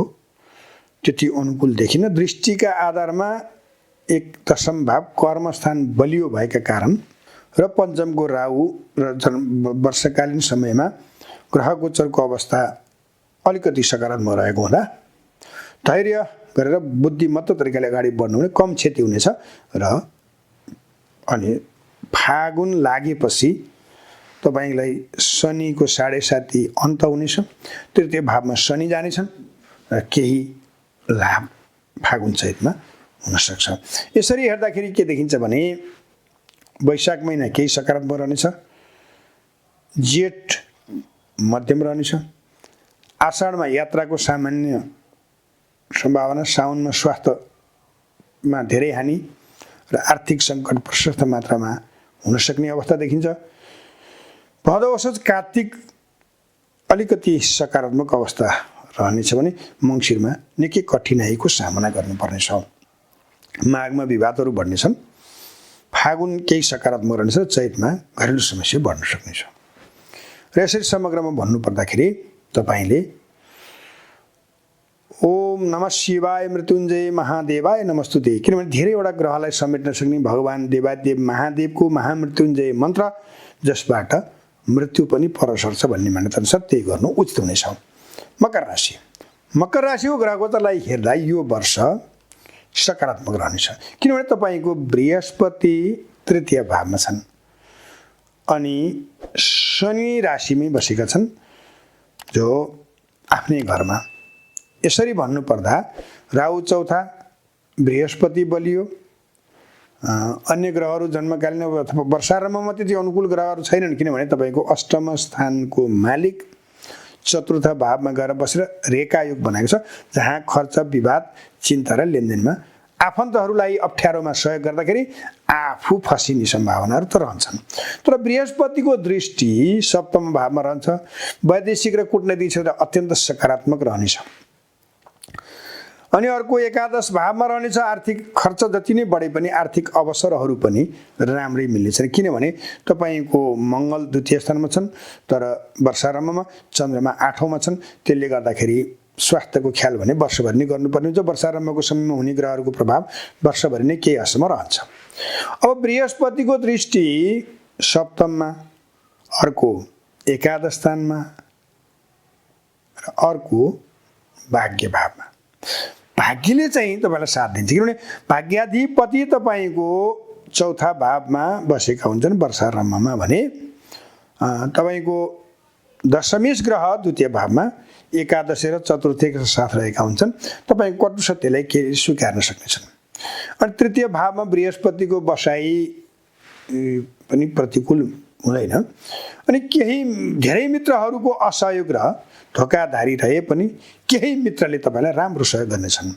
त्यति अनुकूल देखिन। दृष्टिका आधारमा एक दशम भाव कर्मस्थान बलियो भएका कारण र पञ्चमको राहु र वर्षकालीन समयमा ग्रह गोचरको अवस्था अलिकति सकारात्मक रहेको हुँदा धैर्य गरेर बुद्धिमत्त तरिकाले अगाडि बढ्नु भने कम क्षति हुनेछ। र अनि फागुन लागेपछि तपाईँलाई शनिको 7.5 अन्त हुनेछ। तृतीय भावमा शनि जानेछन् र केही लाभ फागुन चैतमा हुनसक्छ। यसरी हेर्दाखेरि के देखिन्छ भने वैशाख महिना केही सकारात्मक रहनेछ, जेठ मध्यम रहनेछ, आषाढमा यात्राको सामान्य सम्भावना, साउनमा स्वास्थ्यमा धेरै हानि र आर्थिक सङ्कट प्रशस्त मात्रामा हुन सक्ने अवस्था देखिन्छ। भदौ असोज कार्तिक अलिकति सकारात्मक अवस्था रहनेछ भने मङ्सिरमा निकै कठिनाइको सामना गर्नुपर्नेछ। माघमा विवादहरू बढ्नेछन्, फागुन केही सकारात्मक रहनेछ, चैतमा घरेलु समस्या बढ्न सक्नेछ। र यसरी समग्रमा भन्नुपर्दाखेरि तपाईँले ओम नमः शिवाय मृत्युञ्जय महादेवाय नमस्तुते, किनभने धेरैवटा ग्रहलाई समेट्न सक्ने भगवान देवादेव महादेवको महामृत्युञ्जय मन्त्र, जसबाट मृत्यु पनि पर सर्छ भन्ने मान्यता अनुसार त्यही गर्नु उचित हुनेछ। मकर राशि, मकर राशिको ग्रहगोचरलाई हेर्दा यो वर्ष सकारात्मक रहनेछ, किनभने तपाईँको बृहस्पति तृतीय भावमा छन् अनि शनि राशिमै बसेका छन् जो आफ्नै घरमा। यसरी भन्नुपर्दा राहु चौथा, बृहस्पति बलियो, अन्य ग्रहहरू जन्मकालीन अथवा वर्षारम्भमा त्यति अनुकूल ग्रहहरू छैनन्, किनभने तपाईँको अष्टम स्थानको मालिक चतुर्थ भावमा गएर बसेर रेखायोग बनाएको छ, जहाँ खर्च, विवाद, चिन्ता र लेनदेनमा आफन्तहरूलाई अप्ठ्यारोमा सहयोग गर्दाखेरि आफू फसिने सम्भावनाहरू त रहन्छन्। तर बृहस्पतिको दृष्टि सप्तम भावमा रहन्छ, वैदेशिक र कूटनैतिक क्षेत्र अत्यन्त सकारात्मक रहनेछ। अनि अर्को एकादश भावमा रहनेछ। आर्थिक खर्च जति नै बढे पनि आर्थिक अवसरहरू पनि राम्रै मिल्नेछन्, किनभने तपाईँको मङ्गल द्वितीय स्थानमा छन् तर वर्षारम्भमा, चन्द्रमा 8औँमा छन्। त्यसले गर्दाखेरि स्वास्थ्यको ख्याल भने वर्षभरि नै गर्नुपर्ने हुन्छ। वर्षारम्भको समयमा हुने ग्रहहरूको प्रभाव वर्षभरि नै केही हदसम्म रहन्छ। अब बृहस्पतिको दृष्टि सप्तममा, अर्को एकादश स्थानमा र अर्को भाग्य भावमा। भाग्यले चाहिँ तपाईँलाई साथ दिन्छ, किनभने भाग्याधिपति तपाईँको चौथा भावमा बसेका हुन्छन् वर्षारम्भमा भने तपाईँको दशमेश ग्रह द्वितीय भावमा एकादशी र चतुर्थीको साथ रहेका हुन्छन्। तपाईँको कटु सत्यलाई के स्वीकार्न सक्नेछन्। अनि तृतीय भावमा बृहस्पतिको बसाइ पनि प्रतिकूल हुँदैन। अनि केही धेरै मित्रहरूको असहयोग र धोकाधारी रहे पनि केही मित्रले तपाईँलाई राम्रो सहयोग गर्नेछन्।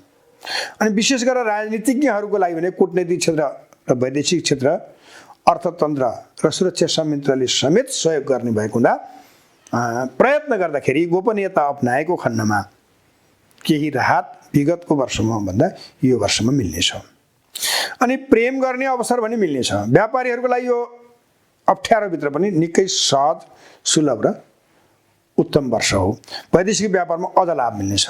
अनि विशेष गरेर राजनीतिज्ञहरूको लागि भने कूटनैतिक क्षेत्र र वैदेशिक क्षेत्र, अर्थतन्त्र र सुरक्षा संयन्त्रले समेत सहयोग गर्ने भएको हुँदा प्रयत्न गर्दाखेरि गोपनीयता अपनाएको खण्डमा केही राहत विगतको वर्षमा भन्दा यो वर्षमा मिल्नेछ। अनि प्रेम गर्ने अवसर पनि मिल्नेछ। व्यापारीहरूको लागि यो अप्ठ्यारोभित्र पनि निकै सहज, सुलभ र उत्तम वर्ष हो। वैदेशिक व्यापारमा अझ लाभ मिल्नेछ।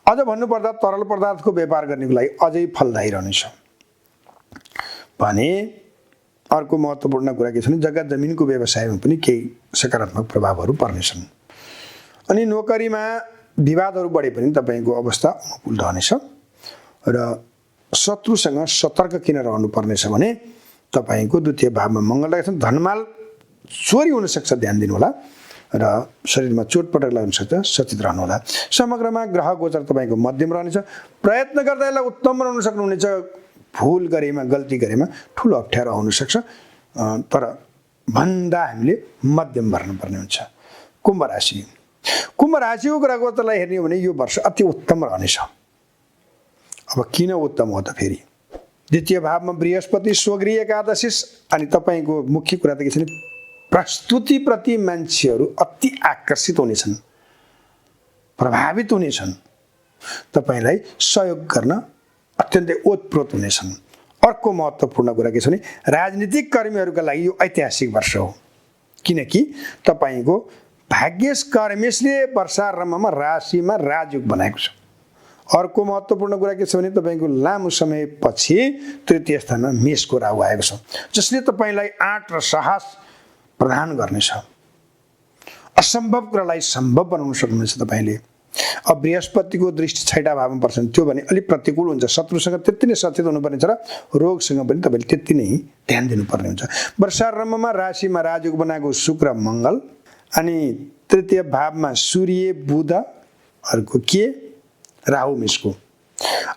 अझ भन्नुपर्दा तरल पदार्थको व्यापार गर्नेको लागि अझै फलदायी रहनेछ। भने अर्को महत्त्वपूर्ण कुरा के छ भने जग्गा जमिनको व्यवसायमा पनि केही सकारात्मक प्रभावहरू पर्नेछन्। अनि नोकरीमा विवादहरू बढे पनि तपाईँको अवस्था अनुकूल रहनेछ र शत्रुसँग सतर्क किन रहनु पर्नेछ भने तपाईँको द्वितीय भावमा मङ्गल रहेको छ। धनमाल चोरी हुनसक्छ, ध्यान दिनुहोला, र शरीरमा चोटपटक लाग्न सक्छ, सचेत रहनुहोला। समग्रमा ग्रह गोचर तपाईँको मध्यम रहनेछ। प्रयत्न गर्दा यसलाई उत्तम बनाउन सक्नुहुनेछ। भुल गरेमा, गल्ती गरेमा ठुलो अप्ठ्यारो आउनसक्छ, तर भन्दा हामीले मध्यम भर्नुपर्ने हुन्छ। कुम्भ राशि, कुम्भ राशिको ग्रह गोचरलाई हेर्ने हो भने यो वर्ष अति उत्तम रहनेछ। अब किन उत्तम हो त फेरि द्वितीय भावमा बृहस्पति स्वगृह एकादशी, अनि तपाईँको मुख्य कुरा त के छ भने प्रस्तुतिप्रति मान्छेहरू अति आकर्षित हुनेछन्, प्रभावित हुनेछन्, तपाईँलाई सहयोग गर्न अत्यन्तै ओतप्रोत हुनेछन्। अर्को महत्त्वपूर्ण कुरा के छ भने राजनीतिक कर्मीहरूका लागि यो ऐतिहासिक वर्ष हो, किनकि तपाईँको भाग्येश कर्मेशले वर्षारम्भमा राशिमा राजयोग बनाएको छ। अर्को महत्त्वपूर्ण कुरा के छ भने तपाईँको लामो समयपछि तृतीय स्थानमा मेषको राहु आएको छ, जसले तपाईँलाई आँट र साहस प्रदान गर्नेछ। असम्भव कुरालाई सम्भव बनाउन सक्नुहुनेछ। तपाईँले अब बृहस्पतिको दृष्टि छैटा भावमा पर्छ त्यो भने अलिक प्रतिकूल हुन्छ। शत्रुसँग त्यति नै सचेत हुनुपर्ने छ र रोगसँग पनि तपाईँले त्यति नै ध्यान दिनुपर्ने हुन्छ। वर्षारम्भमा राशिमा राजयोग बनाएको शुक्र मङ्गल, अनि तृतीय भावमा सूर्य बुध, अर्को के राहु मेषको।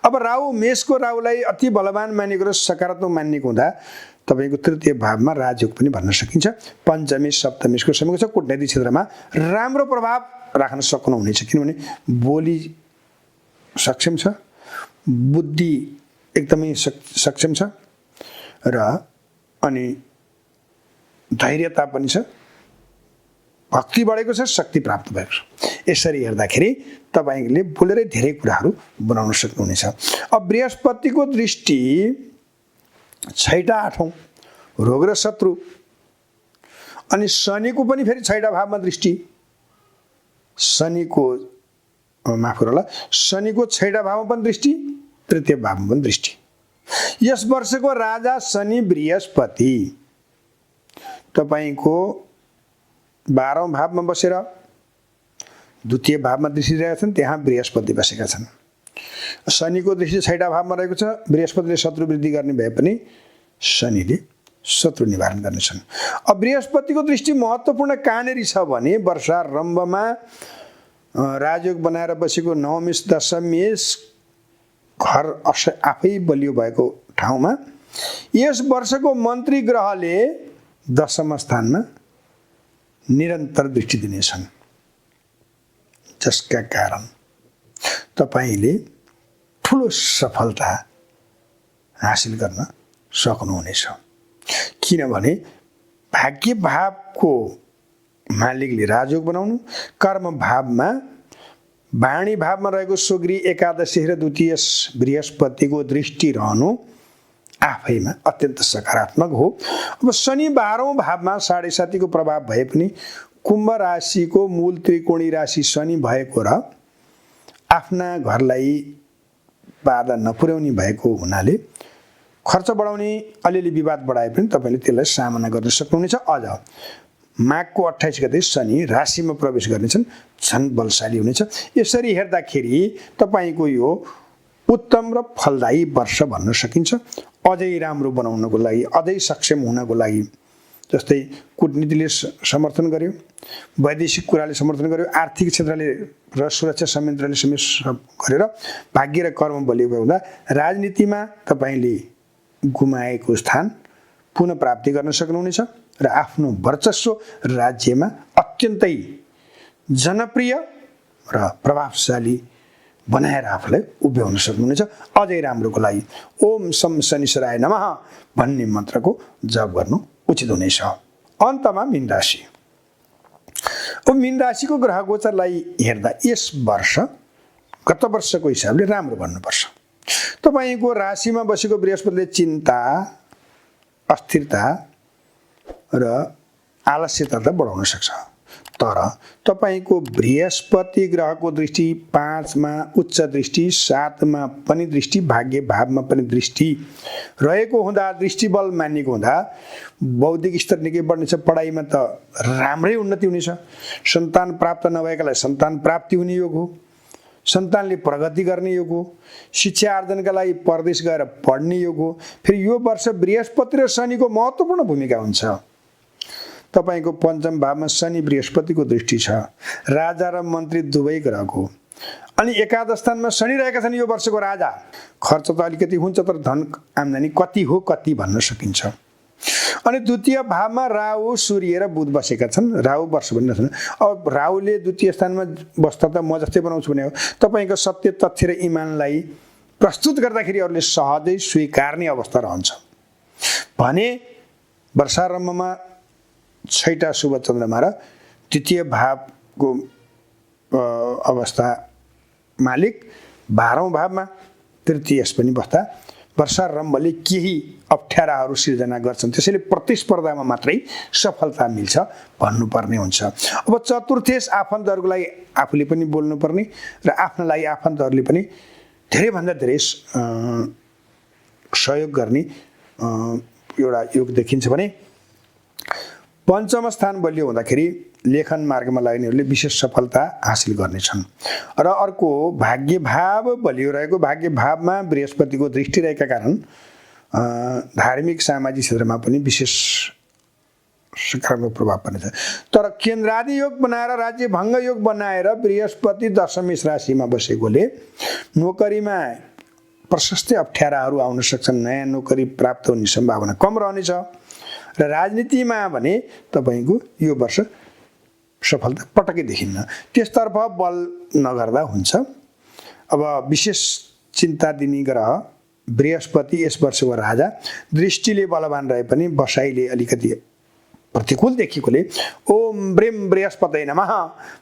अब राहु मेषको राहुलाई अति बलवान मानेको र सकारात्मक मानिएको हुँदा तपाईँको तृतीय भावमा राजयोग पनि भन्न सकिन्छ। पञ्चमी सप्तमीको समयको छ। कूटनैतिक क्षेत्रमा राम्रो प्रभाव राख्न सक्नुहुनेछ, किनभने बोली सक्षम छ, बुद्धि एकदमै सक्षम छ र अनि धैर्यता पनि छ, भक्ति बढेको छ, शक्ति प्राप्त भएको छ। यसरी हेर्दाखेरि तपाईँले बोलेरै धेरै कुराहरू बनाउन सक्नुहुनेछ। अब बृहस्पतिको दृष्टि छैटा आठौँ रोग र शत्रु, अनि शनिको पनि फेरि छैटा भावमा दृष्टि, शनिको माफ गर्नु होला, शनिको छैटा भावमा पनि दृष्टि, तृतीय भावमा पनि दृष्टि। यस वर्षको राजा शनि बृहस्पति तपाईँको 12औं भावमा बसेर द्वितीय भावमा दृष्टि दिएका छन्, त्यहाँ बृहस्पति बसेका छन्। शनिको दृष्टि छैटा भावमा रहेको छ। बृहस्पतिले शत्रु वृद्धि गर्ने भए पनि शनिले शत्रु निवारण गर्नेछन्। अब बृहस्पतिको दृष्टि महत्त्वपूर्ण कहाँनेरि छ भने वर्षारम्भमा राजयोग बनाएर बसेको 9 मेष 10 मेष घर आफै बलियो भएको ठाउँमा यस वर्षको मन्त्री ग्रहले 10औं स्थानमा निरन्तर दृष्टि दिनेछन्, जसका कारण तपाईँले ठुलो सफलता हासिल गर्न सक्नुहुनेछ। किनभने भाग्य भावको मालिकले राजयोग बनाउनु, कर्म भावमा वाणी भावमा रहेको स्वगृही एकादशी र द्वितीय बृहस्पतिको दृष्टि रहनु आफैमा अत्यन्त सकारात्मक हो। अब शनि 12औं भावमा 7.5 को प्रभाव भए पनि कुम्भ राशिको मूल त्रिकोणी राशि शनि भएको र आफ्ना घरलाई बाधा नपुर्याउने भएको हुनाले खर्च बढाउने, अलिअलि विवाद बढाए पनि तपाईँले त्यसलाई सामना गर्न सक्नुहुनेछ। अझ माघको 28 गते शनि राशिमा प्रवेश गर्नेछन्, झन् बलशाली हुनेछ। यसरी हेर्दाखेरि तपाईँको यो उत्तम र फलदायी वर्ष भन्न सकिन्छ। अझै राम्रो बनाउनको लागि, अझै सक्षम हुनको लागि, जस्तै कूटनीतिले समर्थन गर्यो, वैदेशिक कुराले समर्थन गर्यो, आर्थिक क्षेत्रले र सुरक्षा संयन्त्रले समेत गरेर भाग्य र कर्म बलिएको हुँदा राजनीतिमा तपाईँले गुमाएको स्थान पुनः प्राप्ति गर्न सक्नुहुनेछ र आफ्नो वर्चस्व राज्यमा अत्यन्तै जनप्रिय र प्रभावशाली बनाएर आफूलाई उभ्याउन सक्नुहुनेछ। अझै राम्रोको लागि ओम सम शनिश्चराय नमः भन्ने मन्त्रको जप गर्नु उचित हुनेछ। अन्तमा मीन राशि। अब मीन राशिको ग्रह गोचरलाई हेर्दा यस वर्ष गत वर्षको हिसाबले राम्रो भन्नुपर्छ। तपाईँको राशिमा बसेको बृहस्पतिले चिन्ता, अस्थिरता र आलस्यता त बढाउन सक्छ, तर तपाईँको बृहस्पति ग्रहको दृष्टि 5 मा उच्च दृष्टि, 7 मा पनि दृष्टि, भाग्य भावमा पनि दृष्टि रहेको हुँदा, दृष्टिबल मानिएको हुँदा बौद्धिक स्तर निकै बढ्नेछ। पढाइमा त राम्रै उन्नति हुनेछ। सन्तान प्राप्त नभएकालाई सन्तान प्राप्ति हुने योग हो। सन्तानले प्रगति गर्ने योग हो। शिक्षा आर्जनका लागि परदेश गएर पढ्ने योग हो। फेरि यो वर्ष बृहस्पति र शनिको महत्त्वपूर्ण भूमिका हुन्छ। तपाईको पञ्चम भावमा शनि बृहस्पतिको दृष्टि छ, राजा र मन्त्री दुवै ग्रहको। अनि एकादश स्थानमा शनि रहेका छन् यो वर्षको राजा। खर्च त अलिकति हुन्छ, तर धन आम्दानी कति हो कति भन्न सकिन्छ। अनि द्वितीय भावमा राहु, सूर्य र बुध बसेका छन्। राहु वर्ष भन्ने छन्। अब राहुले द्वितीय स्थानमा बस्दा त म जस्तै बनाउँछु भने हो, तपाईको सत्य तथ्य र इमानलाई प्रस्तुत गर्दाखेरि अरूले सहजै स्वीकार्ने अवस्था रहन्छ भने वर्षारम्भमा 6 शुभ चन्द्रमा र द्वितीय भावको अवस्था मालिक 12औं भावमा तृतीयस पनि बस्दा वर्षारम्भले केही अप्ठ्याराहरू सिर्जना गर्छन्। त्यसैले प्रतिस्पर्धामा मात्रै सफलता मिल्छ भन्नुपर्ने हुन्छ। अब चतुर्थेश आफन्तहरूको लागि आफूले पनि बोल्नुपर्ने र आफ्ना लागि आफन्तहरूले पनि धेरैभन्दा धेरै सहयोग गर्ने एउटा योग देखिन्छ भने पञ्चम स्थान बलियो हुँदाखेरि लेखन मार्गमा लाग्नेहरूले विशेष सफलता हासिल गर्नेछन्। र अर्को भाग्य भाव बलियो रहेको, भाग्य भावमा बृहस्पतिको दृष्टि रहेका कारण धार्मिक सामाजिक क्षेत्रमा पनि विशेष सकारात्मक प्रभाव पर्नेछ। तर केन्द्रादि योग बनाएर राज्य भङ्ग योग बनाएर बृहस्पति दशमेश राशिमा बसेकोले नोकरीमा प्रशस्तै अप्ठ्याराहरू आउन सक्छन्, नयाँ नोकरी प्राप्त हुने सम्भावना कम रहनेछ। र राजनीतिमा भने तपाईँको यो वर्ष सफलता पटक्कै देखिन्न, त्यसतर्फ बल नगर्दा हुन्छ। अब विशेष चिन्ता दिने ग्रह बृहस्पति यस वर्षको राजा, दृष्टिले बलवान रहे पनि बसाइले अलिकति प्रतिकूल देखिएकोले ओम ब्रीम बृहस्पतये नमः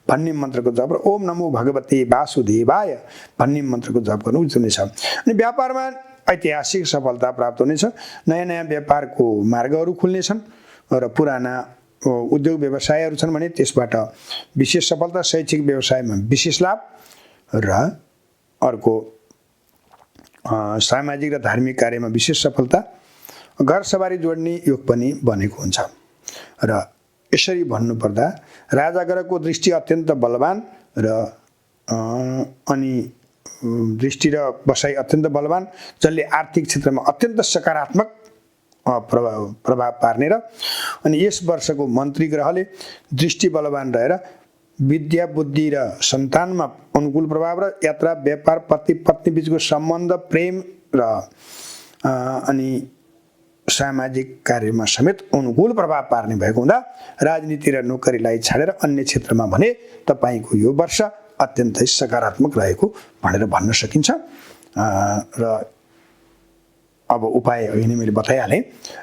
भन्ने मन्त्रको जप र ओम नमो भगवते वासुदेवाय भन्ने मन्त्रको जप गर्नु उचित हुनेछ। अनि व्यापारमा ऐतिहासिक सफलता प्राप्त हुनेछ, नयाँ नयाँ व्यापारको मार्गहरू खुल्नेछन् र पुराना उद्योग व्यवसायहरू छन् भने त्यसबाट विशेष सफलता, शैक्षिक व्यवसायमा विशेष लाभ र अर्को सामाजिक र धार्मिक कार्यमा विशेष सफलता, घर सवारी जोड्ने योग पनि बनेको हुन्छ। र यसरी भन्नुपर्दा राजा ग्रहको दृष्टि अत्यन्त बलवान र अनि दृष्टि र बसाइ अत्यन्त बलवान, जसले आर्थिक क्षेत्रमा अत्यन्त सकारात्मक प्रभाव पार्ने र अनि यस वर्षको मन्त्री ग्रहले दृष्टि बलवान रहेर विद्या बुद्धि र सन्तानमा अनुकूल प्रभाव र यात्रा व्यापार पति पत्नी बीचको सम्बन्ध प्रेम र अनि सामाजिक कार्यमा समेत अनुकूल प्रभाव पार्ने भएको हुँदा राजनीति र नोकरीलाई छाडेर अन्य क्षेत्रमा भने तपाईँको यो वर्ष अत्यन्तै सकारात्मक रहेको भनेर भन्न सकिन्छ। र अब उपाय होइन मैले बताइहालेँ,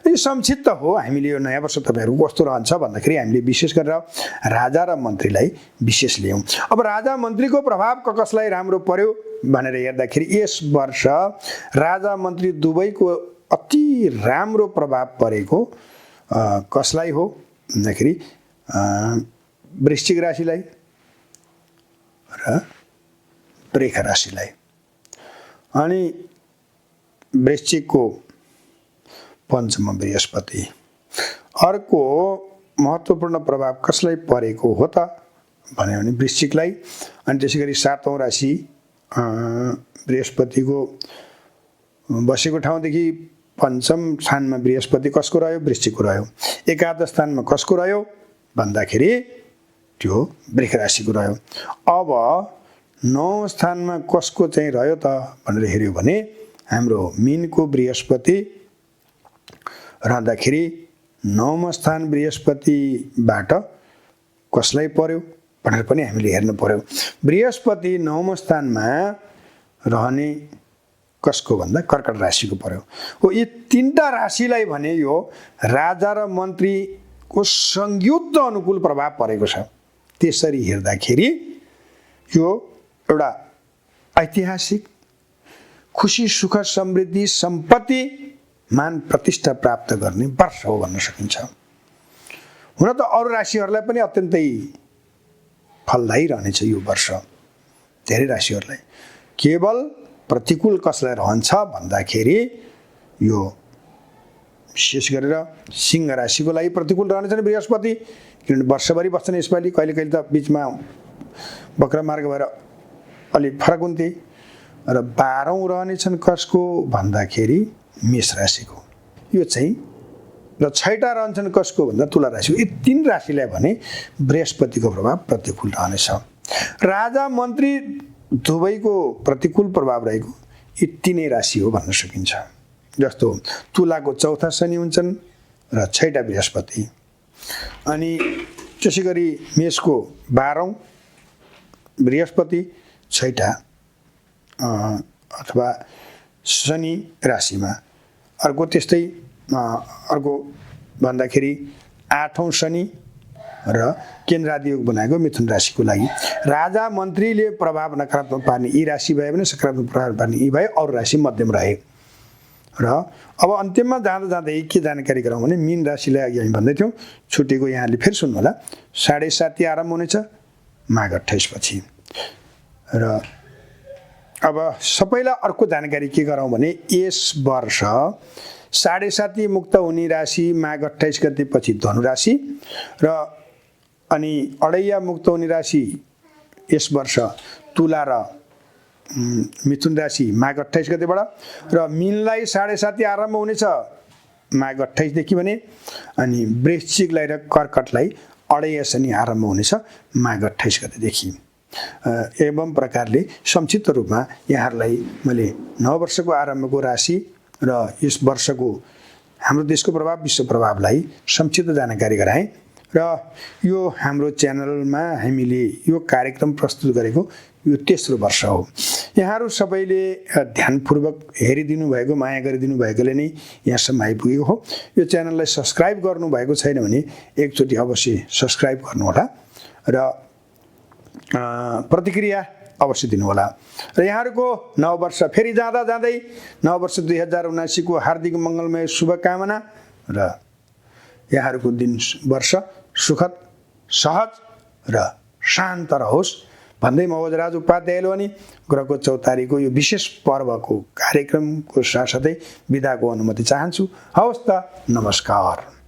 यो संक्षिप्त हो। हामीले यो नयाँ वर्ष तपाईँहरूको कस्तो रहन्छ भन्दाखेरि हामीले विशेष गरेर राजा र मन्त्रीलाई विशेष लियौँ। अब राजा मन्त्रीको प्रभाव कसलाई राम्रो पर्यो भनेर हेर्दाखेरि यस वर्ष राजा मन्त्री दुवैको अति राम्रो प्रभाव परेको कसलाई हो भन्दाखेरि वृश्चिक राशिलाई र वृष राशिलाई। अनि वृश्चिकको पञ्चम बृहस्पति। अर्को महत्त्वपूर्ण प्रभाव कसलाई परेको हो त भन्यो भने वृश्चिकलाई। अनि त्यसै गरी सातौँ राशि बृहस्पतिको बसेको ठाउँदेखि पञ्चम स्थानमा बृहस्पति कसको रह्यो? वृश्चिकको रह्यो। एकादश स्थानमा कसको रह्यो भन्दाखेरि त्यो वृष राशिको रह्यो। अब नौ स्थानमा कसको चाहिँ रह्यो त भनेर हेऱ्यो भने हाम्रो मीनको बृहस्पति रहँदाखेरि नौमा स्थान बृहस्पतिबाट कसलाई पर्यो भनेर पनि हामीले हेर्नु पर्यो। बृहस्पति नौमा स्थानमा रहने कसको भन्दा कर्कट राशिको पर्यो हो। यी तीनटा राशिलाई भने यो राजा र मन्त्रीको संयुक्त अनुकूल प्रभाव परेको छ। त्यसरी हेर्दाखेरि यो एउटा ऐतिहासिक खुसी सुख समृद्धि सम्पत्ति मान प्रतिष्ठा प्राप्त गर्ने वर्ष हो भन्न सकिन्छ। हुन त अरू राशिहरूलाई पनि अत्यन्तै फलदायी रहनेछ यो वर्ष। धेरै राशिहरूलाई केवल प्रतिकूल कसलाई रहन्छ भन्दाखेरि यो विशेष गरेर सिंह राशिको लागि प्रतिकूल रहनेछ नि बृहस्पति, किनभने वर्षभरि बस्छन् यसपालि। कहिले कहिले त बिचमा वक्र मार्ग भएर अलिक फरक हुन्थे। र 12औं रहनेछन् कसको भन्दाखेरि मेष राशिको, यो चाहिँ र 6टा रहन्छन् कसको भन्दा तुला राशिको। यी तीन राशिलाई भने बृहस्पतिको प्रभाव प्रतिकूल रहनेछ। राजा मन्त्री दुवैको प्रतिकूल प्रभाव रहेको यी तीनै राशि हो भन्न सकिन्छ। जस्तो तुलाको चौथा शनि हुन्छन् र 6टा बृहस्पति। अनि त्यसै गरी मेषको 12औं बृहस्पति 6टा अथवा शनि राशिमा। अर्को त्यस्तै अर्को भन्दाखेरि 8औं शनि र केन्द्रादि योग बनाएको मिथुन राशिको लागि। राजा मन्त्रीले प्रभाव नकारात्मक पार्ने यी राशि भए भने सकारात्मक प्रभाव पार्ने यी भए, अरू राशि मध्यम रहे। र अब अन्त्यमा जाँदा जाँदै के जानकारी गराउँ भने मीन राशिलाई अघि हामी भन्दै थियौँ, छुटेको यहाँले फेरि सुन्नु होला। 7:30 आरम्भ हुनेछ माघ 28 पछि। र अब सबैलाई अर्को जानकारी के गराउँ भने यस वर्ष 7.5 मुक्त हुने राशि माघ 28 गतेपछि धनु राशि र अनि अडैया मुक्त हुने राशि यस वर्ष तुला र मिथुन राशि माघ 28 गतेबाट र मीनलाई 7.5 आरम्भ हुनेछ माघ 28 देखि भने अनि वृश्चिकलाई र कर्कटलाई अडैया शनि आरम्भ हुनेछ माघ 28 गतेदेखि। एवं प्रकारले संक्षिप्त रूपमा यहाँहरूलाई मैले नव वर्षको आरम्भको राशि र यस वर्षको हाम्रो देशको प्रभाव विश्व प्रभावलाई संक्षिप्त जानकारी गराएँ र यो हाम्रो च्यानलमा हामीले यो कार्यक्रम प्रस्तुत गरेको यो तेस्रो वर्ष हो। यहाँहरू सबैले ध्यानपूर्वक हेरिदिनु भएको माया गरिदिनु भएकोले नै यहाँसम्म आइपुगेको हो। यो च्यानललाई सब्स्क्राइब गर्नुभएको छैन भने एकचोटि अवश्य सब्स्क्राइब गर्नुहोला र प्रतिक्रिया अवश्य दिनुहोला र यहाँहरूको नव वर्ष फेरि जाँदा जाँदै नव वर्ष 2079 को हार्दिक मङ्गलमय शुभकामना र यहाँहरूको दिन वर्ष सुखद सहज र शान्त रहोस् भन्दै म अवधराज उपाध्यायले अनि ग्रहको चौतारीको यो विशेष पर्वको कार्यक्रमको साथसाथै बिदाको अनुमति चाहन्छु। हवस् त, नमस्कार।